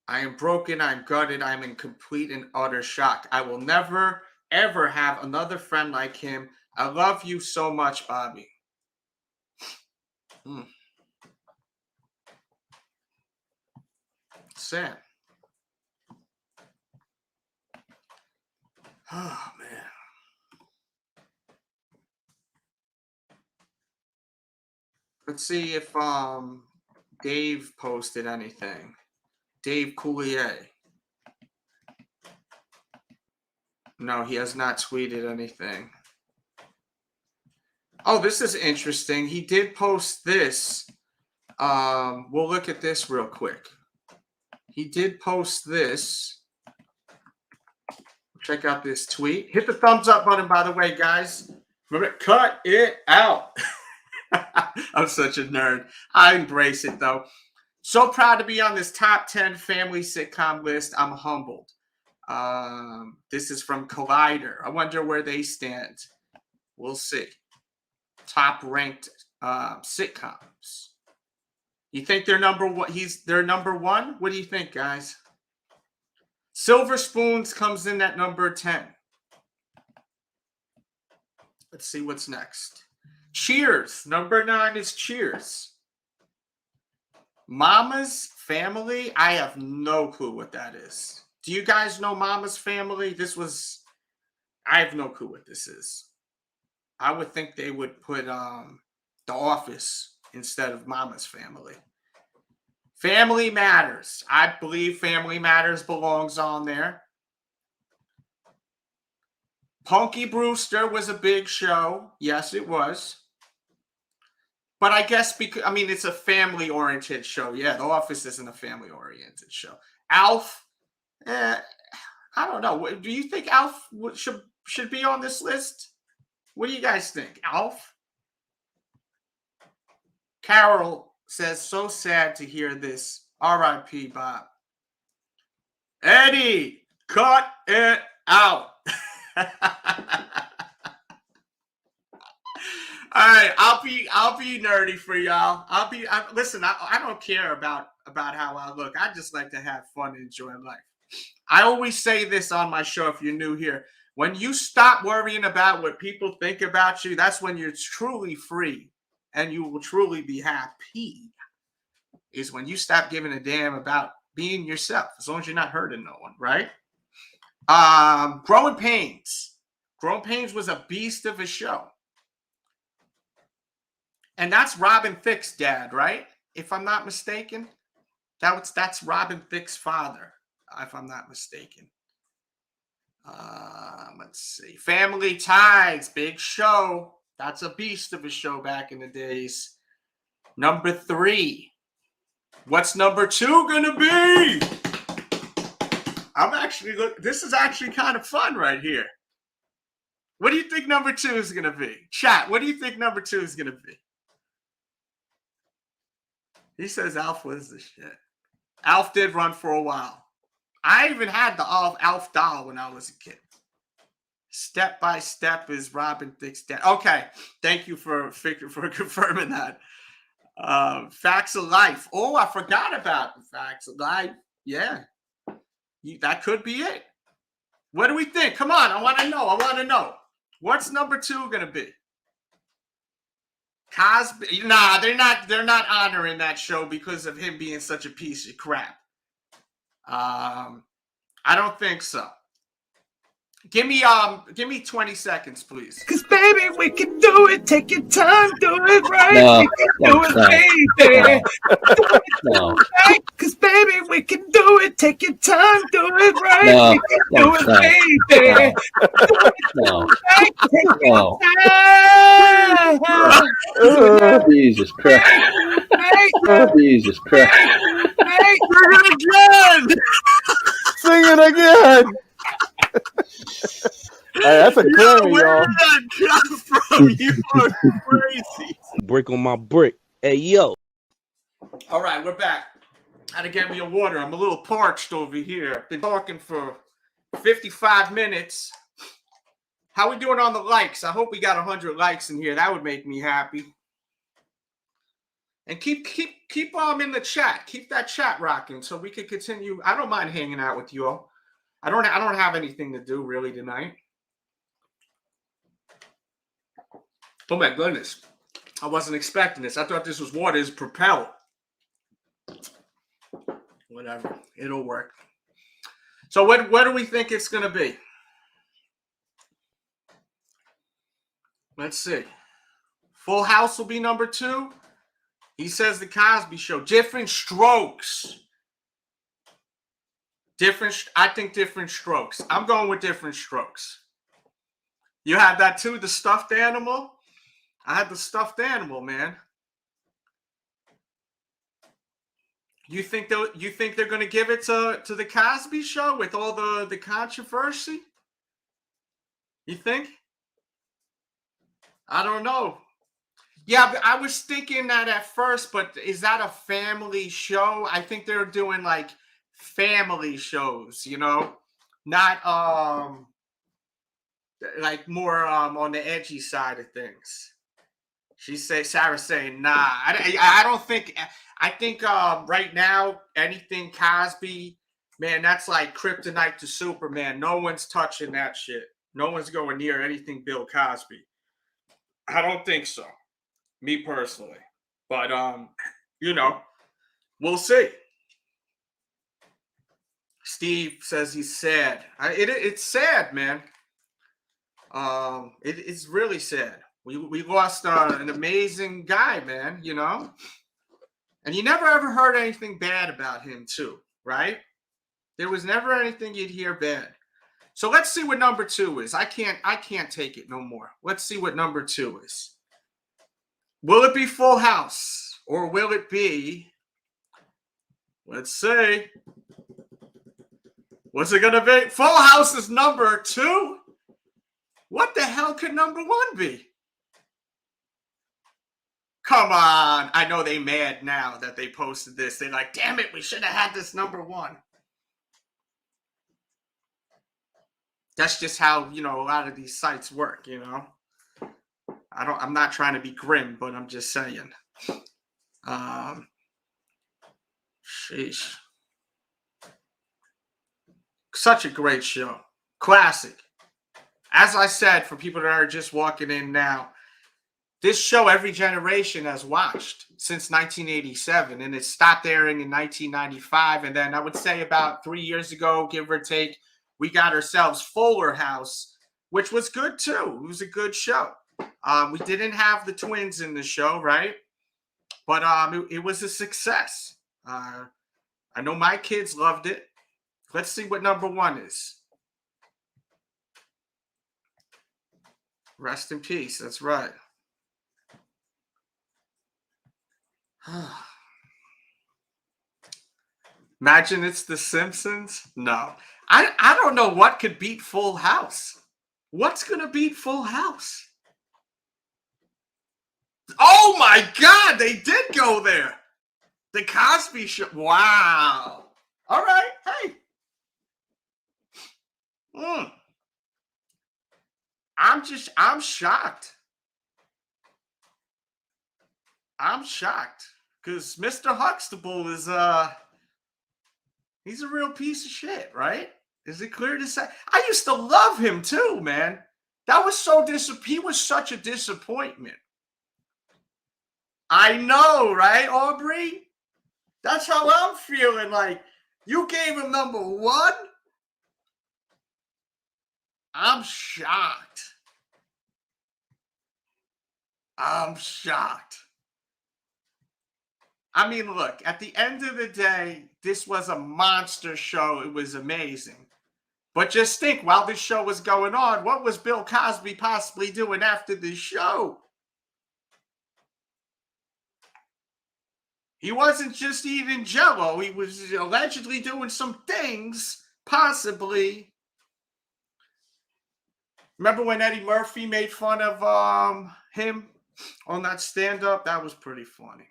I am broken, I'm gutted, I'm in complete and utter shock. I will never, ever have another friend like him. I love you so much, Bobby. Sad. Oh, man. Let's see if Dave posted anything. Dave Coulier. No, he has not tweeted anything. Oh, this is interesting. He did post this. We'll look at this real quick. He did post this. Check out this tweet. Hit the thumbs up button, by the way, guys. Remember, cut it out. I'm such a nerd. I embrace it, though. So proud to be on this top 10 family sitcom list. I'm humbled. This is from Collider. I wonder where they stand. We'll see. Top ranked sitcoms. You think they're number one? They're number one? What do you think, guys? Silver Spoons comes in at number 10. Let's see what's next. Cheers. Number 9 is Cheers. Mama's Family. I have no clue what that is. Do you guys know Mama's Family? I have no clue what this is. I would think they would put The Office instead of Mama's Family. Family Matters. I believe Family Matters belongs on there. Punky Brewster was a big show. Yes, it was. But I guess because, I mean, it's a family-oriented show. Yeah, The Office isn't a family-oriented show. Alf, I don't know. Do you think Alf should be on this list? What do you guys think? Alf? Carol says, so sad to hear this. R.I.P. Bob. Eddie, cut it out. All right, I'll be nerdy for y'all. Listen, I don't care about how I look. I just like to have fun and enjoy life. I always say this on my show if you're new here. When you stop worrying about what people think about you, that's when you're truly free and you will truly be happy. Is when you stop giving a damn about being yourself, as long as you're not hurting no one, right? Growing Pains. Growing Pains was a beast of a show. And that's Robin Thicke's dad, right? If I'm not mistaken. That's Robin Thicke's father, if I'm not mistaken. Let's see. Family Ties, big show. That's a beast of a show back in the days. Number 3. What's number 2 gonna be? This is actually kind of fun right here. What do you think number 2 is gonna be? Chat, what do you think number 2 is gonna be? He says Alf was the shit. Alf did run for a while. I even had the Alf doll when I was a kid. Step by Step is Robin Thicke's dad. Okay, thank you for confirming that. Facts of Life. Oh, I forgot about the Facts of Life. Yeah, that could be it. What do we think? Come on, I want to know. What's number 2 gonna be? Cosby? Nah, they're not honoring that show because of him being such a piece of crap. I don't think so. Give me 20 seconds, please.
Cause baby, we can do it. Take your time, do it right.
No,
we can do it, baby.
No.
Cause baby, we can do it. Take your time, do it right.
No,
we can do it, baby.
No.
No.
Jesus Christ. Jesus Christ.
Sing it again.
Sing it again. Hey, that's a Grammy,
Where
y'all.
did that come from? You are crazy.
Brick on my brick. Hey, yo.
All right, we're back. Had to get me a water. I'm a little parched over here. Been talking for 55 minutes. How we doing on the likes? I hope we got 100 likes in here. That would make me happy. And keep in the chat. Keep that chat rocking so we can continue. I don't mind hanging out with you all. I don't have anything to do really tonight. Oh my goodness. I wasn't expecting this. I thought this was water's Propel. Whatever. It'll work. So what do we think it's going to be? Let's see. Full House will be number 2. He says The Cosby Show. Different strokes. I think Different Strokes. I'm going with Different Strokes. You had that too, the stuffed animal? I had the stuffed animal, man. You think they're going to give it to The Cosby Show with all the controversy? You think? I don't know. Yeah, but I was thinking that at first, but is that a family show? I think they're doing like family shows, you know, not like more on the edgy side of things. Sarah's saying nah. I don't think. I think right now anything Cosby, man, that's like kryptonite to Superman. No one's touching that shit. No one's going near anything Bill Cosby. I don't think so. Me personally. But, you know, we'll see. Steve says he's sad. It's sad, man. It's really sad. We lost an amazing guy, man, you know? And you never ever heard anything bad about him, too, right? There was never anything you'd hear bad. So let's see what number 2 is. I can't take it no more. Let's see what number 2 is. Will it be Full House or will it be, let's see, what's it going to be? Full House is number 2? What the hell could number 1 be? Come on. I know they mad now that they posted this. They're like, damn it, we should have had this number 1. That's just how, you know, a lot of these sites work, you know. I'm not trying to be grim, but I'm just saying. Sheesh. Such a great show. Classic. As I said, for people that are just walking in now, this show every generation has watched since 1987, and it stopped airing in 1995. And then I would say about 3 years ago, give or take, we got ourselves Fuller House, which was good too. It was a good show. We didn't have the twins in the show, right? But it was a success. I know my kids loved it. Let's see what number 1 is. Rest in peace. That's right. Imagine it's The Simpsons. No. I don't know what could beat Full House. What's going to beat Full House? Oh my God, they did go there. The Cosby Show. Wow. All right. Hey. I'm shocked. I'm shocked because Mr. Huxtable is he's a real piece of shit, right? Is it clear to say? I used to love him too, man. That was so he was such a disappointment. I know, right, Aubrey? That's how I'm feeling. Like, you gave him number 1? I'm shocked. I'm shocked. I mean, look, at the end of the day, this was a monster show. It was amazing. But just think, while this show was going on, what was Bill Cosby possibly doing after this show? He wasn't just eating Jell-O. He was allegedly doing some things, possibly. Remember when Eddie Murphy made fun of him on that stand-up? That was pretty funny.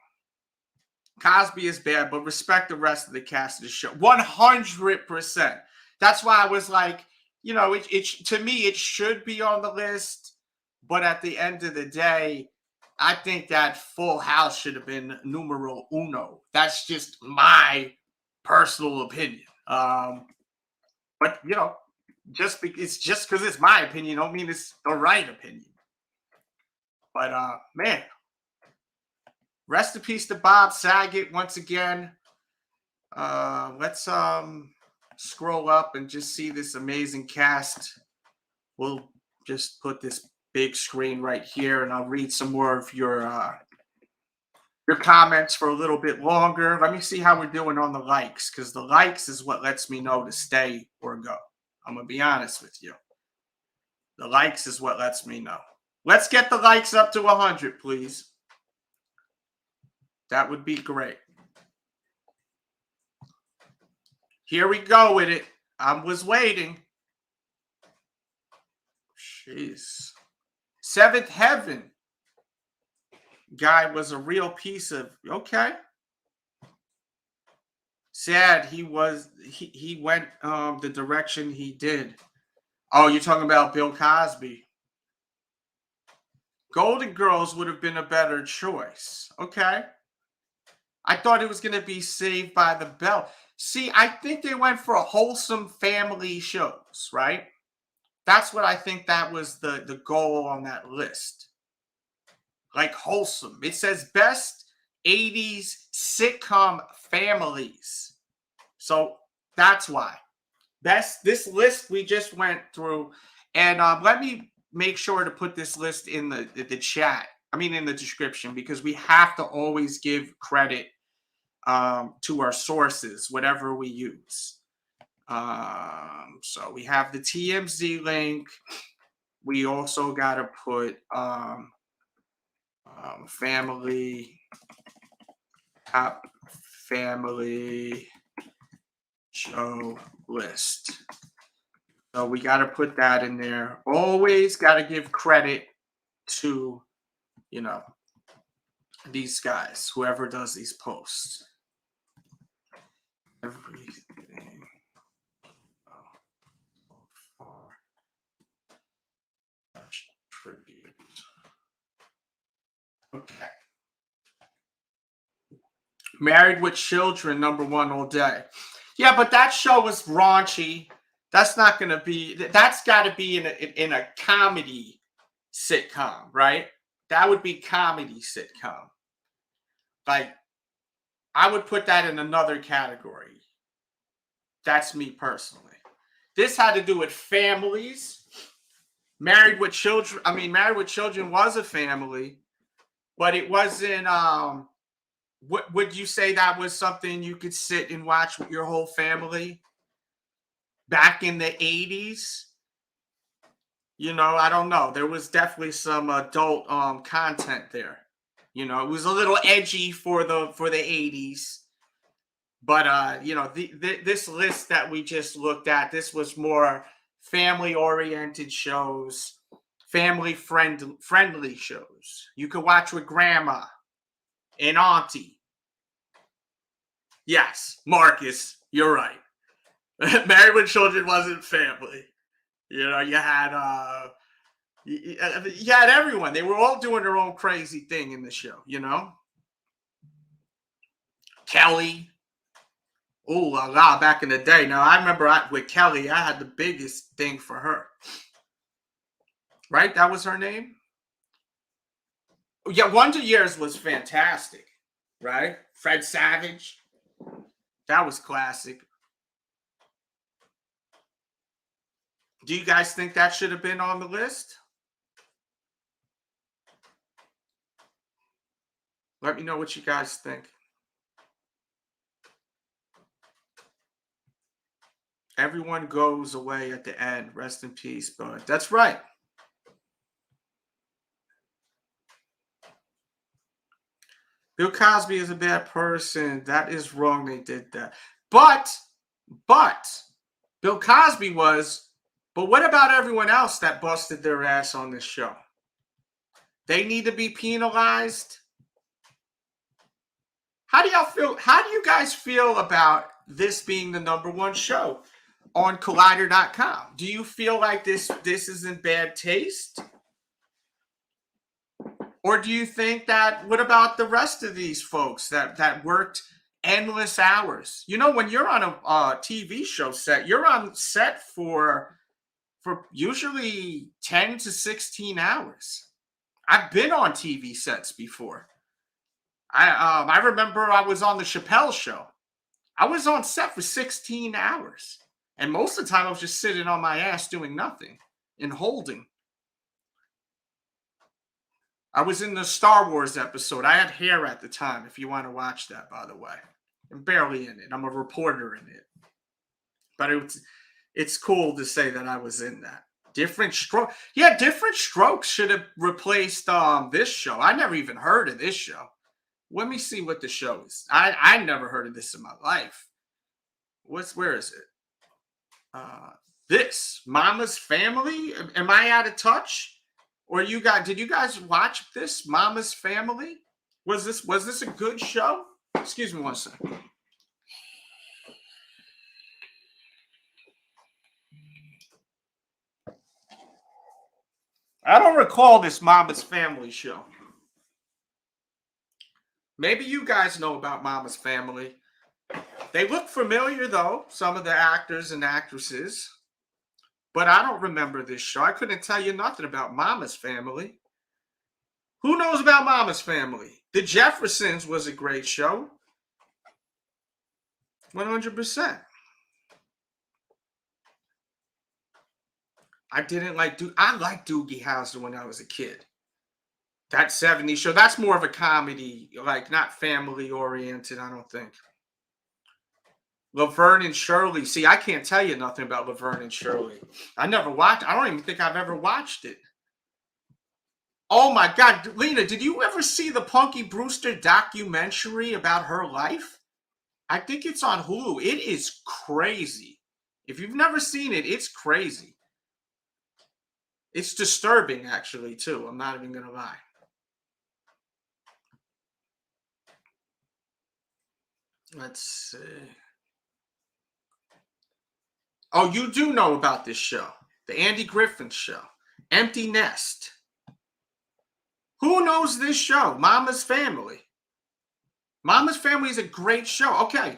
Cosby is bad, but respect the rest of the cast of the show. 100%. That's why I was like, you know, to me, it should be on the list. But at the end of the day, I think that Full House should have been numero uno. That's just my personal opinion. But, you know, it's just because it's my opinion don't mean it's the right opinion. But, man, rest in peace to Bob Saget once again. Let's scroll up and just see this amazing cast. We'll just put this big screen right here, and I'll read some more of your comments for a little bit longer. Let me see how we're doing on the likes, because the likes is what lets me know to stay or go. I'm going to be honest with you. The likes is what lets me know. Let's get the likes up to 100, please. That would be great. Here we go with it. I was waiting. Jeez. Seventh Heaven guy was a real piece of, okay. Sad he went the direction he did. Oh, you're talking about Bill Cosby. Golden Girls would have been a better choice. Okay. I thought it was going to be Saved by the Bell. See, I think they went for a wholesome family shows, right? That's what I think that was the goal on that list. Like wholesome. It says best 80s sitcom families. So that's why. This list we just went through. And let me make sure to put this list in the chat. I mean, in the description, because we have to always give credit to our sources, whatever we use. So we have the TMZ link. We also got to put family, top family show list. So we got to put that in there. Always got to give credit to, you know, these guys, whoever does these posts. Everything. Tribute. Okay. Married with Children, #1 all day. Yeah, but that show was raunchy. That's not going to be. That's got to be in a comedy sitcom, right? That would be comedy sitcom. Like, I would put that in another category. That's me personally. This had to do with families. Married with Children. I mean, Married with Children was a family, but it wasn't. Would you say that was something you could sit and watch with your whole family back in the 80s? You know, I don't know. There was definitely some adult content there. You know, it was a little edgy for the 80s. But you know, this list that we just looked at, this was more family-oriented shows, family-friendly shows. You could watch with grandma and auntie. Yes, Marcus, you're right. Married with Children wasn't family. You know, you had everyone. They were all doing their own crazy thing in the show, you know? Kelly. Oh, la la, back in the day. Now, I remember with Kelly, I had the biggest thing for her. Right? That was her name? Yeah, Wonder Years was fantastic. Right? Fred Savage. That was classic. Do you guys think that should have been on the list? Let me know what you guys think. Everyone goes away at the end. Rest in peace, bud. That's right. Bill Cosby is a bad person. That is wrong. They did that. But Bill Cosby was. But what about everyone else that busted their ass on this show? They need to be penalized. How do y'all feel? How do you guys feel about this being the #1 show on Collider.com? Do you feel like this is in bad taste? Or do you think that, what about the rest of these folks that worked endless hours? You know, when you're on a TV show set, you're on set for usually 10 to 16 hours. I've been on TV sets before. I remember I was on the Chappelle show. I was on set for 16 hours. And most of the time I was just sitting on my ass doing nothing and holding. I was in the Star Wars episode. I had hair at the time, if you want to watch that, by the way. I'm barely in it. I'm a reporter in it. But it's cool to say that I was in that. Different Strokes. Yeah, Different Strokes should have replaced this show. I never even heard of this show. Let me see what the show is. I never heard of this in my life. Where is it? This Mama's Family. Am I out of touch? Or did you guys watch this Mama's Family? Was this a good show? Excuse me one second. I don't recall this Mama's Family show. Maybe you guys know about Mama's Family. They look familiar, though, some of the actors and actresses. But I don't remember this show. I couldn't tell you nothing about Mama's Family. Who knows about Mama's Family? The Jeffersons was a great show. 100%. I liked Doogie Howser when I was a kid. That 70s show, that's more of a comedy, like not family oriented, I don't think. Laverne and Shirley. See, I can't tell you nothing about Laverne and Shirley. I never watched. I don't even think I've ever watched it. Oh my God, Lena, did you ever see the Punky Brewster documentary about her life? I think it's on Hulu. It is crazy. If you've never seen it, it's crazy. It's disturbing, actually, too. I'm not even going to lie. Let's see. Oh, you do know about this show. The Andy Griffin Show. Empty Nest. Who knows this show? Mama's Family. Mama's Family is a great show. Okay,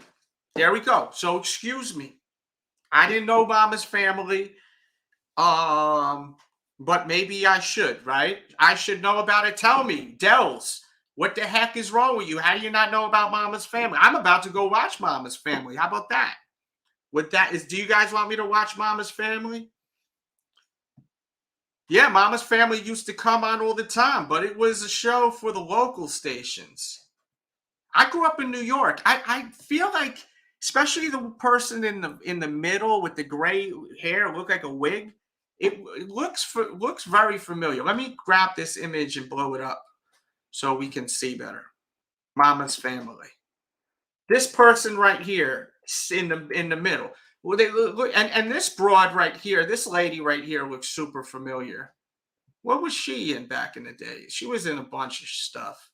there we go. So excuse me. I didn't know Mama's Family. But maybe I should, right? I should know about it. Tell me, Delz, what the heck is wrong with you? How do you not know about Mama's Family? I'm about to go watch Mama's Family. How about that? Do you guys want me to watch Mama's Family? Yeah, Mama's Family used to come on all the time, but it was a show for the local stations. I grew up in New York. I feel like, especially the person in the middle with the gray hair, look like a wig. It looks very familiar. Let me grab this image and blow it up so we can see better. Mama's Family. This person right here in the middle. Well, they look, and this broad right here, this lady right here looks super familiar. What was she in back in the day? She was in a bunch of stuff.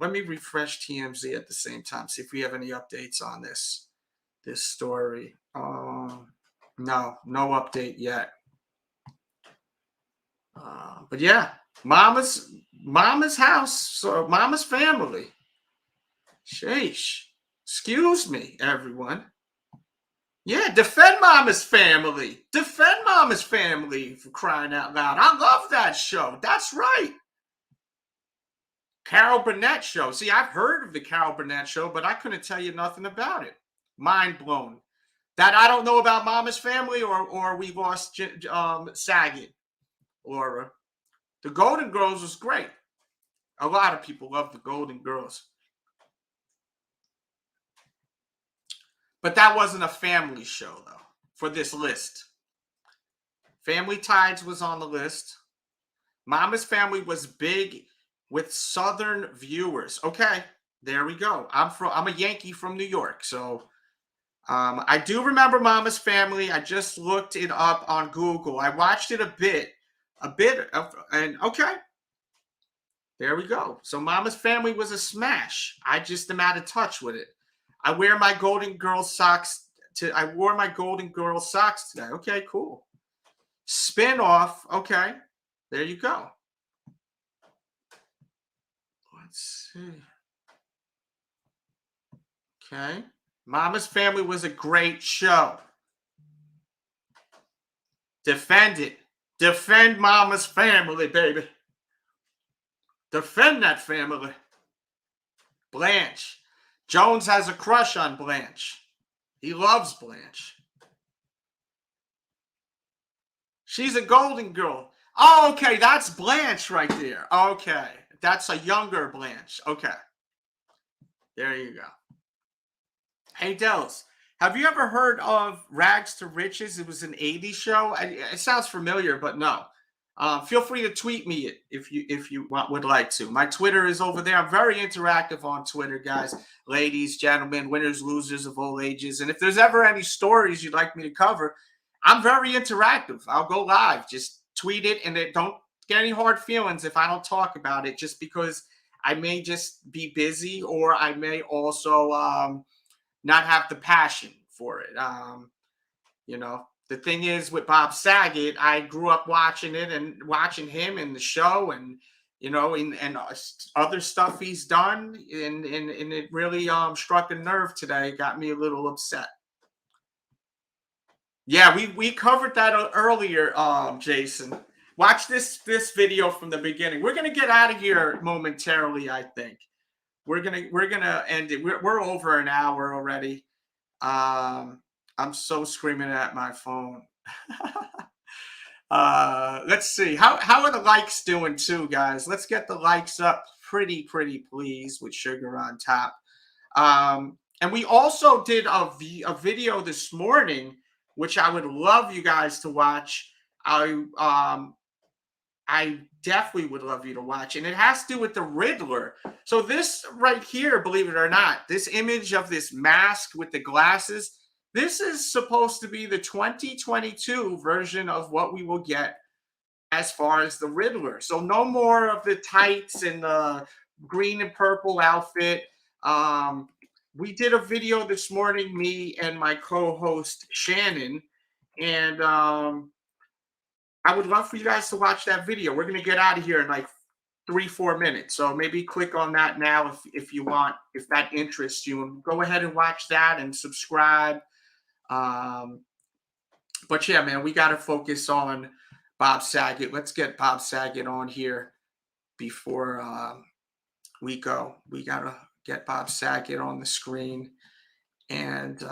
Let me refresh TMZ at the same time, see if we have any updates on this story. No update yet. But yeah, Mama's house, so Mama's Family. Sheesh. Excuse me, everyone. Yeah, defend Mama's Family. Defend Mama's Family, for crying out loud. I love that show. That's right. Carol Burnett Show. See, I've heard of the Carol Burnett Show, but I couldn't tell you nothing about it. Mind blown. That I don't know about Mama's Family, or we lost Saget, or the Golden Girls was great. A lot of people love the Golden Girls. But that wasn't a family show, though, for this list. Family Ties was on the list. Mama's Family was big with Southern viewers. Okay, there we go. I'm a Yankee from New York, so I do remember Mama's Family. I just looked it up on Google. I watched it a bit, and okay. There we go. So Mama's Family was a smash. I just am out of touch with it. I wear my Golden Girl socks I wore my Golden Girl socks today. Okay, cool. Spin-off. Okay. There you go. Let's see. Okay. Mama's Family was a great show. Defend it. Defend Mama's Family, baby. Defend that family. Blanche. Jones has a crush on Blanche. He loves Blanche. She's a Golden Girl. Oh, okay. That's Blanche right there. Okay. That's a younger Blanche. Okay. There you go. Hey, Delz, have you ever heard of Rags to Riches? It was an 80s show. It sounds familiar, but no. Feel free to tweet me it if you would like to. My Twitter is over there. I'm very interactive on Twitter, guys, ladies, gentlemen, winners, losers of all ages. And if there's ever any stories you'd like me to cover, I'm very interactive. I'll go live. Just tweet it, and don't get any hard feelings if I don't talk about it, just because I may just be busy, or I may also not have the passion for it. You know. The thing is, with Bob Saget, I grew up watching it and watching him in the show, and you know, and other stuff he's done, and it really struck a nerve today. Got me a little upset. Yeah, we covered that earlier, Jason. Watch this video from the beginning. We're gonna get out of here momentarily. I think we're gonna end it. We're over an hour already. I'm so screaming at my phone. Let's see. How are the likes doing too, guys? Let's get the likes up pretty, please, with sugar on top. And we also did a video this morning, which I would love you guys to watch. I definitely would love you to watch. And it has to do with the Riddler. So this right here, believe it or not, this image of this mask with the glasses, this is supposed to be the 2022 version of what we will get as far as the Riddler. So no more of the tights and the green and purple outfit. We did a video this morning, me and my co-host Shannon, and I would love for you guys to watch that video. We're going to get out of here in like 3-4 minutes. So maybe click on that now if you want, if that interests you, and go ahead and watch that and subscribe. But yeah, man, we got to focus on Bob Saget. Let's get Bob Saget on here before we go. We got to get Bob Saget on the screen. And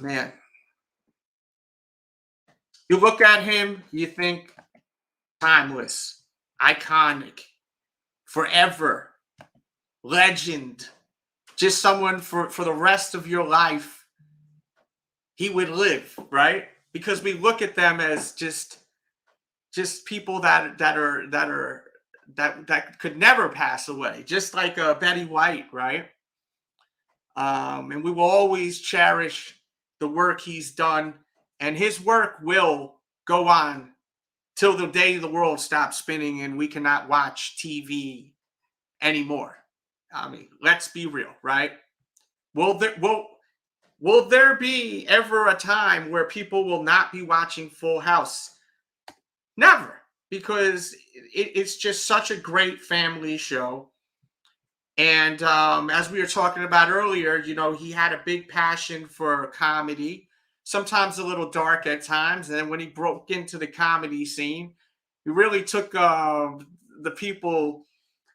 man, you look at him, you think timeless, iconic, forever, legend, just someone for the rest of your life he would live, right? Because we look at them as just people that could never pass away, just like Betty White, right? And we will always cherish the work he's done, and his work will go on till the day the world stops spinning and we cannot watch TV anymore. I mean, let's be real, right? Will there be ever a time where people will not be watching Full House? Never, because it's just such a great family show. And as we were talking about earlier, you know, he had a big passion for comedy, sometimes a little dark at times. And then when he broke into the comedy scene, he really took the people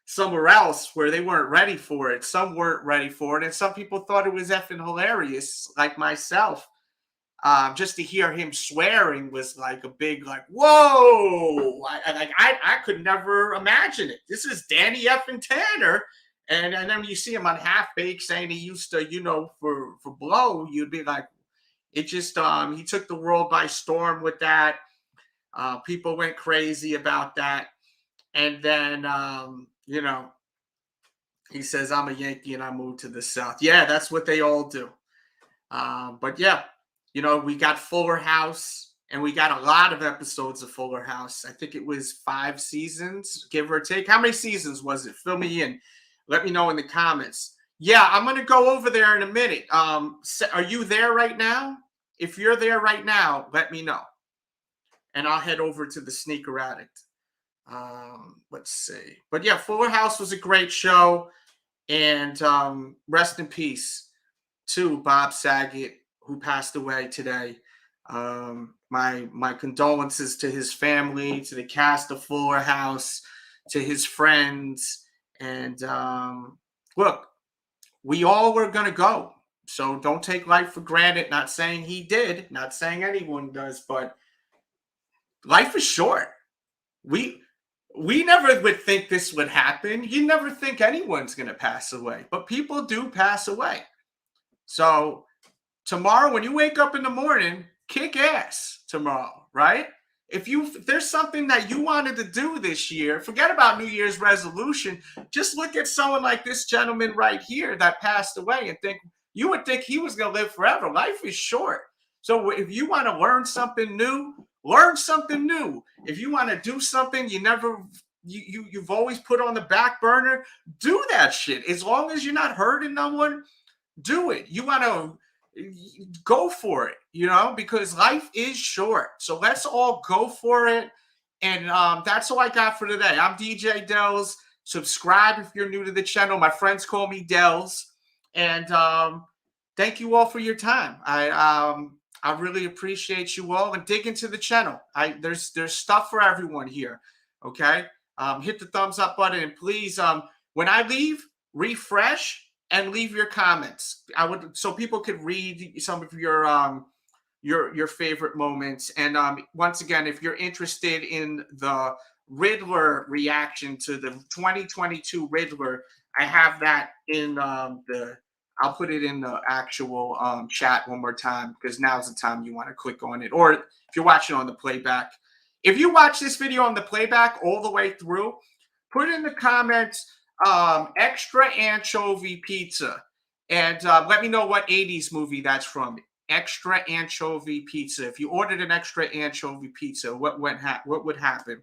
somewhere else where they weren't ready for it. Some weren't ready for it, and some people thought it was effing hilarious, like myself. just to hear him swearing was like a big, like, whoa. I could never imagine it. This is Danny effing Tanner. And then you see him on Half Baked saying he used to, you know, for blow, you'd be like, it just, he took the world by storm with that. People went crazy about that. And then, you know, he says, I'm a Yankee and I moved to the South. Yeah, that's what they all do. But yeah, you know, we got Fuller House and we got a lot of episodes of Fuller House. I think it was 5 seasons, give or take. How many seasons was it? Fill me in. Let me know in the comments. Yeah, I'm going to go over there in a minute. Are you there right now? If you're there right now, let me know. And I'll head over to the Sneaker Addict. Let's see. But yeah, Fuller House was a great show. And rest in peace to Bob Saget, who passed away today. My condolences to his family, to the cast of Fuller House, to his friends. And look, we all were going to go. So don't take life for granted. Not saying he did, not saying anyone does, but life is short. We never would think this would happen. You never think anyone's going to pass away, but people do pass away. So tomorrow, when you wake up in the morning, kick ass tomorrow, right? If there's something that you wanted to do this year, forget about New Year's resolution. Just look at someone like this gentleman right here that passed away and you would think he was going to live forever. Life is short. So if you want to learn something new, learn something new. If you want to do something you've always put on the back burner, do that shit. As long as you're not hurting no one, do it. You want to go for it, you know, because life is short. So let's all go for it. And that's all I got for today. I'm DJ Delz. Subscribe if you're new to the channel. My friends call me Delz. And thank you all for your time. I really appreciate you all, and dig into the channel. There's stuff for everyone here. Okay. Hit the thumbs up button, and please, when I leave, refresh and leave your comments. So people could read some of your favorite moments. And once again, if you're interested in the Riddler reaction to the 2022 Riddler, I have that in I'll put it in the actual chat one more time, because now's the time you want to click on it. Or if you're watching on the playback, if you watch this video on the playback all the way through, put in the comments extra anchovy pizza, and let me know what 80s movie that's from. Extra anchovy pizza. If you ordered an extra anchovy pizza, what would happen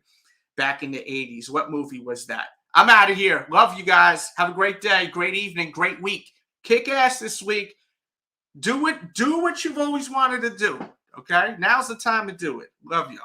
back in the 80s? What movie was that? I'm out of here. Love you guys. Have a great day, great evening, great week. Kick ass this week. Do what you've always wanted to do. Okay? Now's the time to do it. Love y'all.